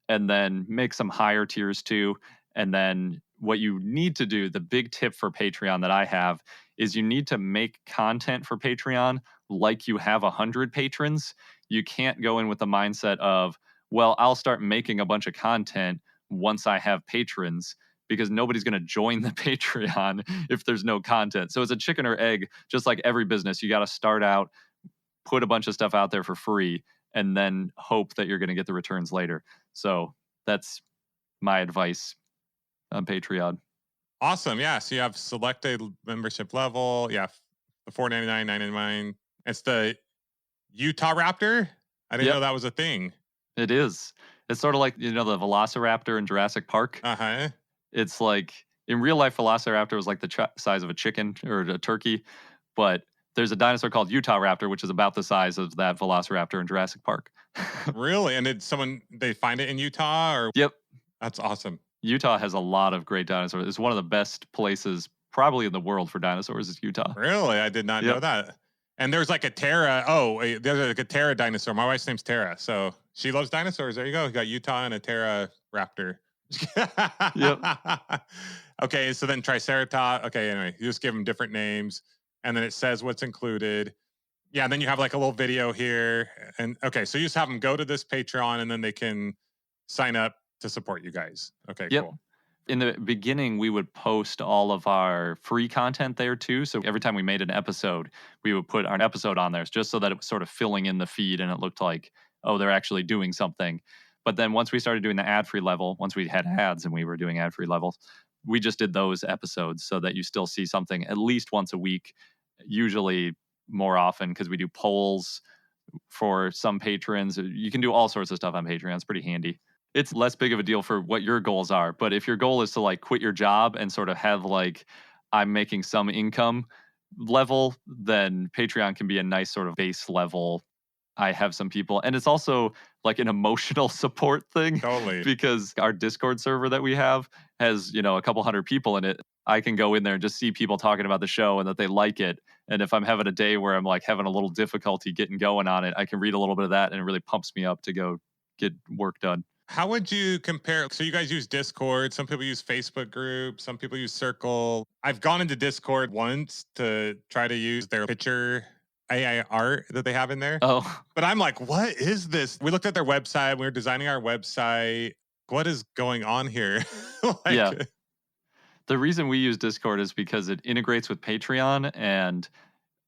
And then make some higher tiers too. And then what you need to do, the big tip for Patreon that I have, is you need to make content for Patreon like you have 100 patrons. You can't go in with the mindset of, well, I'll start making a bunch of content once I have patrons, because nobody's going to join the Patreon if there's no content. So it's a chicken or egg, just like every business. You got to start out, put a bunch of stuff out there for free, and then hope that you're going to get the returns later. So that's my advice on Patreon. Awesome. Yeah. So you have selected membership level. Yeah. The $4.99, $9.99. It's the Utah Raptor. I didn't know that was a thing. It is. It's sort of like, the Velociraptor in Jurassic Park. Uh-huh. It's like, in real life, Velociraptor was like the size of a chicken or a turkey. But there's a dinosaur called Utah Raptor, which is about the size of that Velociraptor in Jurassic Park. Really? And did they find it in Utah? Or? Yep. That's awesome. Utah has a lot of great dinosaurs. It's one of the best places probably in the world for dinosaurs is Utah. Really? I did not know that. And there's like a Terra. Oh, there's like a Terra dinosaur. My wife's name's Terra. So she loves dinosaurs. There you go. You got Utah and a Terra Raptor. Yep. Okay. So then Triceratops. Okay. Anyway, you just give them different names. And then it says what's included. Yeah. And then you have like a little video here. And okay. So you just have them go to this Patreon and then they can sign up to support you guys. Okay, cool. In the beginning, we would post all of our free content there too. So every time we made an episode, we would put our episode on there just so that it was sort of filling in the feed and it looked like, oh, they're actually doing something. But then once we started doing the ad-free level, once we had ads and we were doing ad-free levels, we just did those episodes so that you still see something at least once a week, usually more often because we do polls for some patrons. You can do all sorts of stuff on Patreon. It's pretty handy. It's less big of a deal for what your goals are. But if your goal is to like quit your job and sort of have like, I'm making some income level, then Patreon can be a nice sort of base level. I have some people, and it's also like an emotional support thing. Totally. Because our Discord server that we have has, a couple hundred people in it. I can go in there and just see people talking about the show and that they like it. And if I'm having a day where I'm like having a little difficulty getting going on it, I can read a little bit of that and it really pumps me up to go get work done. How would you compare? So you guys use Discord. Some people use Facebook groups. Some people use Circle. I've gone into Discord once to try to use their picture AI art that they have in there. Oh. But I'm like, what is this? We looked at their website. We were designing our website. What is going on here? Yeah. The reason we use Discord is because it integrates with Patreon and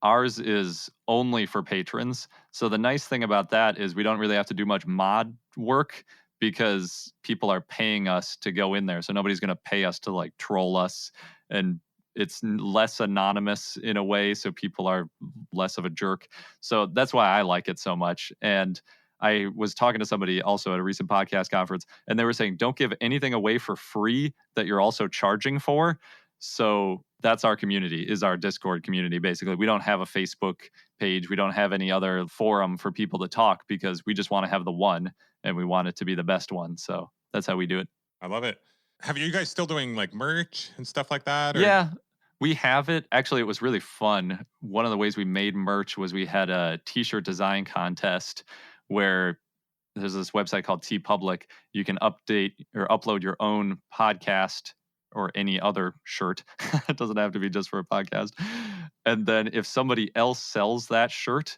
ours is only for patrons. So the nice thing about that is we don't really have to do much mod work because people are paying us to go in there. So nobody's going to pay us to like troll us, and it's less anonymous in a way. So people are less of a jerk. So that's why I like it so much. And I was talking to somebody also at a recent podcast conference, and they were saying, don't give anything away for free that you're also charging for. So that's our community, is our Discord community. Basically, we don't have a Facebook page. We don't have any other forum for people to talk because we just want to have the one and we want it to be the best one. So that's how we do it. I love it. Have you guys still doing like merch and stuff like that? Or? Yeah, We have it. Actually, it was really fun. One of the ways we made merch was we had a t-shirt design contest where there's this website called TeePublic. You can update or upload your own podcast or any other shirt. It doesn't have to be just for a podcast. And then if somebody else sells that shirt,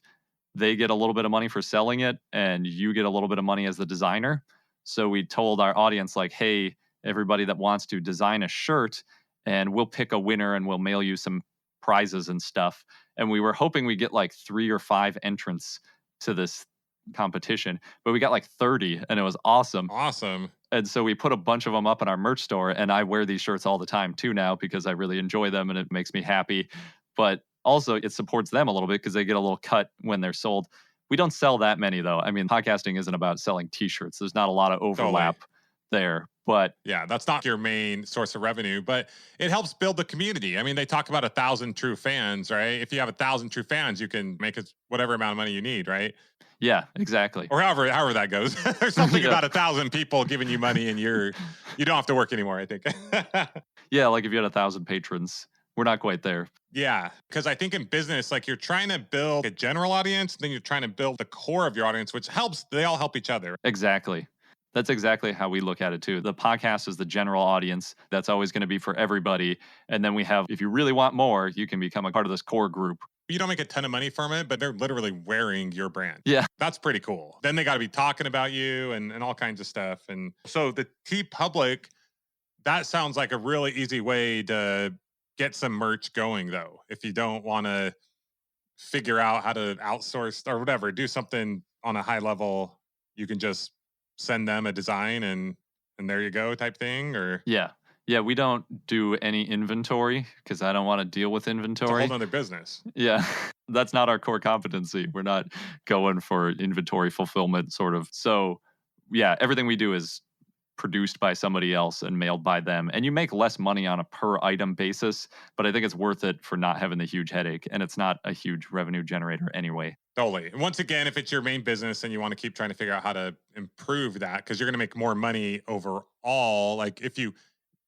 they get a little bit of money for selling it and you get a little bit of money as the designer. So we told our audience, like, hey, everybody that wants to design a shirt, and we'll pick a winner and we'll mail you some prizes and stuff. And we were hoping we get like 3 or 5 entrants to this competition, but we got like 30 and it was awesome. Awesome. And so we put a bunch of them up in our merch store, and I wear these shirts all the time too now because I really enjoy them and it makes me happy. But also it supports them a little bit because they get a little cut when they're sold. We don't sell that many though. I mean, podcasting isn't about selling t-shirts. There's not a lot of overlap there, but yeah, that's not your main source of revenue, but it helps build the community. I mean, they talk about 1,000 true fans, right? If you have 1,000 true fans, you can make it whatever amount of money you need, right? yeah, exactly. Or however that goes. There's something about 1,000 people giving you money and you don't have to work anymore, I think. Yeah, like if you had 1,000 patrons, we're not quite there. Yeah, because I think in business, like you're trying to build a general audience, then you're trying to build the core of your audience, which helps. They all help each other. Exactly. That's exactly how we look at it too. The podcast is the general audience. That's always going to be for everybody. And then we have, if you really want more, you can become a part of this core group. You don't make a ton of money from it, but they're literally wearing your brand. Yeah. That's pretty cool. Then they got to be talking about you and all kinds of stuff. And so the TeePublic, that sounds like a really easy way to get some merch going, though. If you don't want to figure out how to outsource or whatever, do something on a high level, you can just send them a design and there you go type thing. Or yeah, we don't do any inventory because I don't want to deal with inventory. It's a whole other business. Yeah, that's not our core competency. We're not going for inventory fulfillment sort of. So yeah, everything we do is produced by somebody else and mailed by them. And you make less money on a per item basis, but I think it's worth it for not having the huge headache. And it's not a huge revenue generator anyway. Totally. And once again, if it's your main business and you want to keep trying to figure out how to improve that, because you're going to make more money overall. Like if you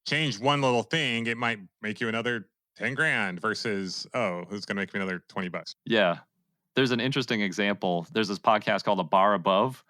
change one little thing, it might make you another 10 grand versus, oh, who's going to make me another 20 bucks? Yeah. There's an interesting example. There's this podcast called The Bar Above,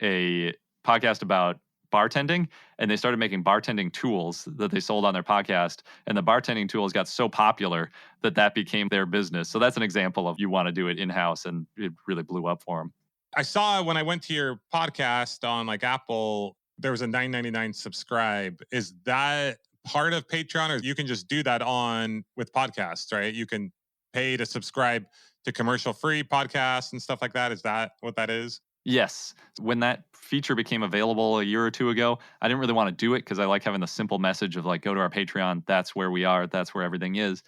a podcast about bartending, and they started making bartending tools that they sold on their podcast, and the bartending tools got so popular that became their business. So that's an example of you want to do it in-house, and it really blew up for them. I saw when I went to your podcast on like Apple, there was a $9.99 subscribe. Is that part of Patreon, or you can just do that on with podcasts, right? You can pay to subscribe to commercial-free podcasts and stuff like that. Is that what that is? Yes. When that feature became available a year or two ago, I didn't really want to do it because I like having the simple message of like, go to our Patreon. That's where we are. That's where everything is.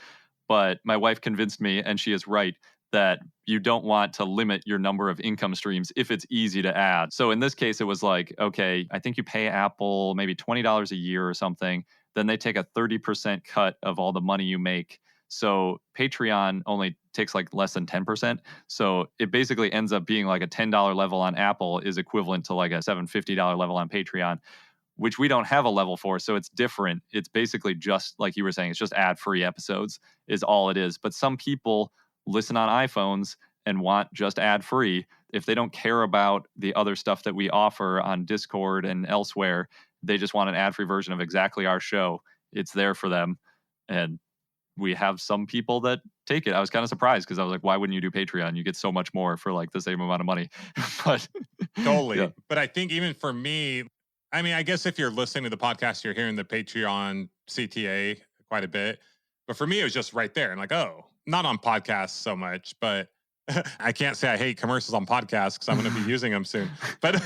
But my wife convinced me, and she is right, that you don't want to limit your number of income streams if it's easy to add. So in this case, it was like, okay, I think you pay Apple maybe $20 a year or something. Then they take a 30% cut of all the money you make. So Patreon only takes like less than 10%. So it basically ends up being like a $10 level on Apple is equivalent to like a $750 level on Patreon, which we don't have a level for. So it's different. It's basically just like you were saying, it's just ad-free episodes is all it is. But some people listen on iPhones and want just ad-free. If they don't care about the other stuff that we offer on Discord and elsewhere, they just want an ad-free version of exactly our show. It's there for them. And we have some people that take it. I was kind of surprised because I was like, why wouldn't you do Patreon? You get so much more for like the same amount of money. But totally. Yeah. But I think even for me, I mean, I guess if you're listening to the podcast, you're hearing the Patreon CTA quite a bit. But for me, it was just right there. I'm like, oh, not on podcasts so much, but I can't say I hate commercials on podcasts because I'm going to be using them soon. But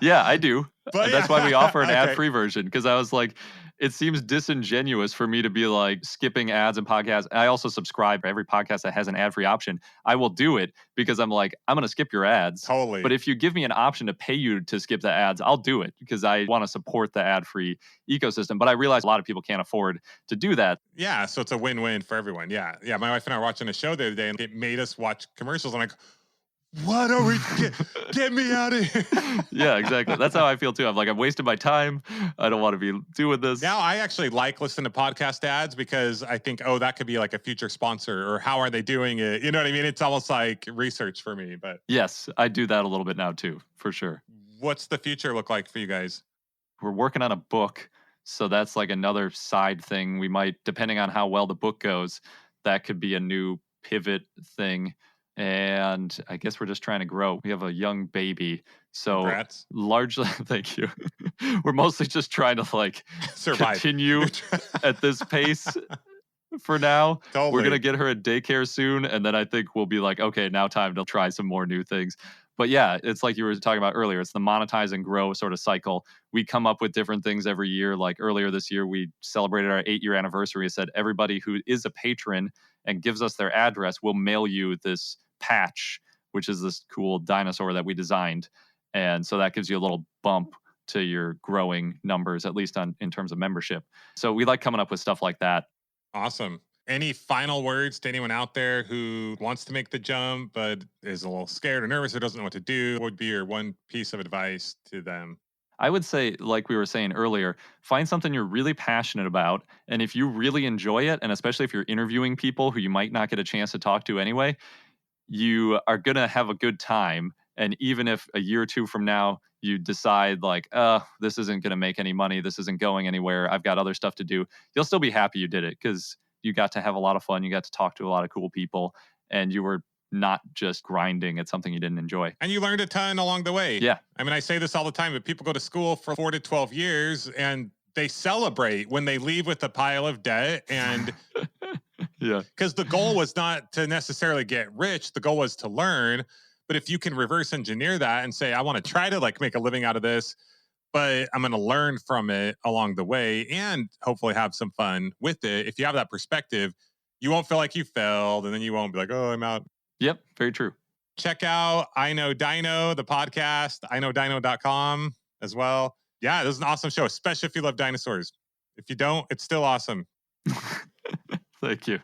yeah, I do. But that's why we offer an okay. ad-free version, because I was like, it seems disingenuous for me to be like skipping ads and podcasts. I also subscribe to every podcast that has an ad-free option. I will do it because I'm like, I'm going to skip your ads. Totally. But if you give me an option to pay you to skip the ads, I'll do it because I want to support the ad-free ecosystem. But I realize a lot of people can't afford to do that. Yeah, so it's a win-win for everyone. Yeah. My wife and I were watching a show the other day and it made us watch commercials. I'm like, what are we, get me out of here. Yeah, exactly. That's how I feel too. I'm like, I'm wasting my time. I don't want to be doing this. Now I actually like listening to podcast ads because I think, oh, that could be like a future sponsor, or how are they doing it? You know what I mean? It's almost like research for me, but. Yes, I do that a little bit now too, for sure. What's the future look like for you guys? We're working on a book. So that's like another side thing. We might, depending on how well the book goes, that could be a new pivot thing. And I guess we're just trying to grow. We have a young baby. So Congrats. Largely, thank you. We're mostly just trying to like Survive. continue at this pace for now. Totally. We're going to get her at daycare soon. And then I think we'll be like, okay, now time to try some more new things. But yeah, it's like you were talking about earlier. It's the monetize and grow sort of cycle. We come up with different things every year. Like earlier this year, we celebrated our 8-year anniversary. We said everybody who is a patron and gives us their address will mail you this patch, which is this cool dinosaur that we designed. And so that gives you a little bump to your growing numbers, at least in terms of membership. So we like coming up with stuff like that. Awesome. Any final words to anyone out there who wants to make the jump but is a little scared or nervous or doesn't know what to do? What would be your one piece of advice to them? I would say, like we were saying earlier, find something you're really passionate about. And if you really enjoy it, and especially if you're interviewing people who you might not get a chance to talk to anyway, you are going to have a good time. And even if a year or two from now, you decide like, this isn't going to make any money, this isn't going anywhere, I've got other stuff to do, you'll still be happy you did it because you got to have a lot of fun. You got to talk to a lot of cool people, and you were not just grinding at something you didn't enjoy. And you learned a ton along the way. Yeah. I mean, I say this all the time, but people go to school for 4 to 12 years and they celebrate when they leave with a pile of debt. And yeah, because the goal was not to necessarily get rich. The goal was to learn. But if you can reverse engineer that and say, I want to try to like make a living out of this, but I'm going to learn from it along the way and hopefully have some fun with it. If you have that perspective, you won't feel like you failed, and then you won't be like, oh, I'm out. Yep, very true. Check out I Know Dino, the podcast, iknowdino.com as well. Yeah, this is an awesome show, especially if you love dinosaurs. If you don't, it's still awesome. Thank you.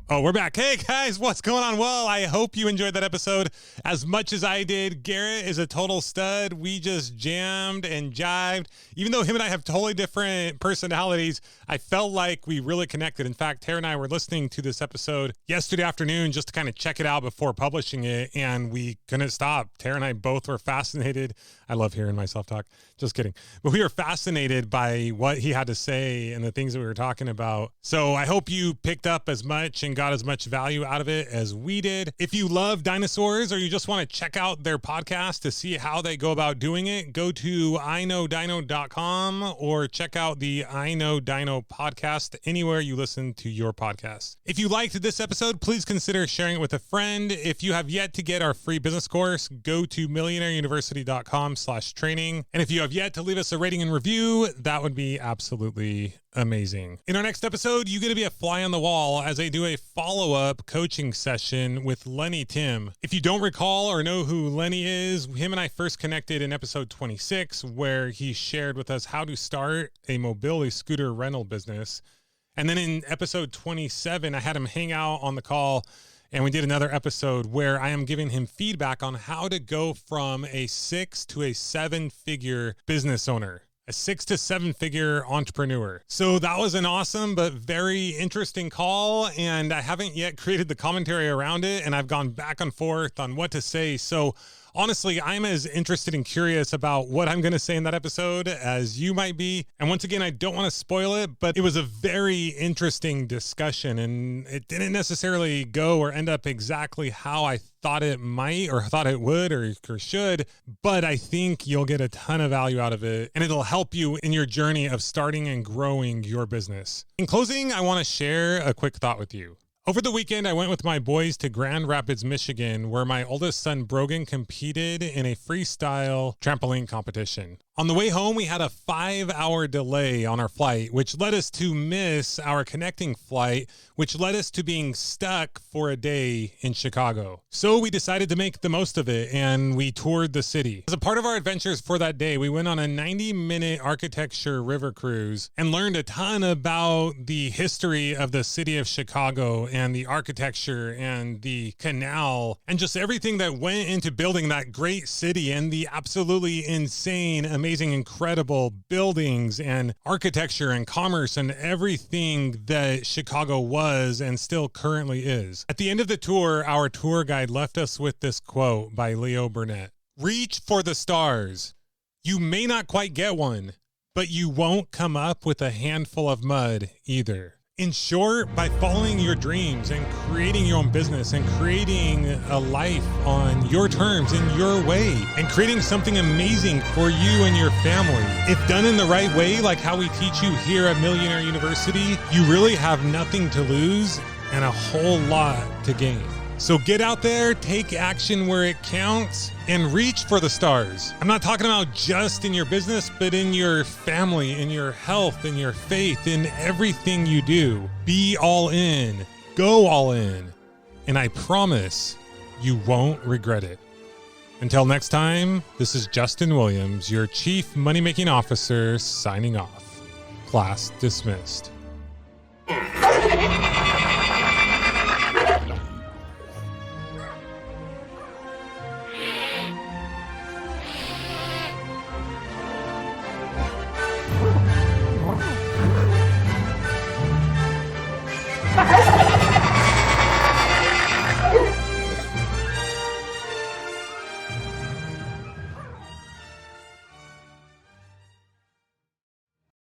Oh, we're back. Hey guys, what's going on? Well, I hope you enjoyed that episode as much as I did. Garret is a total stud. We just jammed and jived. Even though him and I have totally different personalities, I felt like we really connected. In fact, Tara and I were listening to this episode yesterday afternoon just to kind of check it out before publishing it, and we couldn't stop. Tara and I both were fascinated. I love hearing myself talk. Just kidding. But we were fascinated by what he had to say and the things that we were talking about. So I hope you picked up as much and got as much value out of it as we did. If you love dinosaurs or you just want to check out their podcast to see how they go about doing it, go to iknowdino.com or check out the I Know Dino podcast anywhere you listen to your podcast. If you liked this episode, please consider sharing it with a friend. If you have yet to get our free business course, go to millionaireuniversity.com/training. And if you have yet to leave us a rating and review, that would be absolutely amazing. In our next episode, you get to be a fly on the wall as I do a follow-up coaching session with Lenny Tim. If you don't recall or know who Lenny is, him and I first connected in episode 26, where he shared with us how to start a mobility scooter rental business. And then in episode 27, I had him hang out on the call, and we did another episode where I am giving him feedback on how to go from a 6 to a 7-figure business owner. A 6 to 7-figure entrepreneur. So that was an awesome but very interesting call, and I haven't yet created the commentary around it, and I've gone back and forth on what to say. So honestly, I'm as interested and curious about what I'm going to say in that episode as you might be. And once again, I don't want to spoil it, but it was a very interesting discussion, and it didn't necessarily go or end up exactly how I thought it might or thought it would or should, but I think you'll get a ton of value out of it, and it'll help you in your journey of starting and growing your business. In closing, I want to share a quick thought with you. Over the weekend, I went with my boys to Grand Rapids, Michigan, where my oldest son, Brogan, competed in a freestyle trampoline competition. On the way home, we had a 5-hour delay on our flight, which led us to miss our connecting flight, which led us to being stuck for a day in Chicago. So we decided to make the most of it, and we toured the city. As a part of our adventures for that day, we went on a 90-minute architecture river cruise and learned a ton about the history of the city of Chicago and the architecture and the canal and just everything that went into building that great city and the absolutely insane, amazing, incredible buildings and architecture and commerce and everything that Chicago was and still currently is. At the end of the tour, our tour guide left us with this quote by Leo Burnett. "Reach for the stars. You may not quite get one, but you won't come up with a handful of mud either." In short, by following your dreams and creating your own business and creating a life on your terms, in your way, and creating something amazing for you and your family, if done in the right way, like how we teach you here at Millionaire University, you really have nothing to lose and a whole lot to gain. So get out there, take action where it counts, and reach for the stars. I'm not talking about just in your business, but in your family, in your health, in your faith, in everything you do. Be all in, go all in, and I promise you won't regret it. Until next time, this is Justin Williams, your Chief Money Making Officer, signing off. Class dismissed.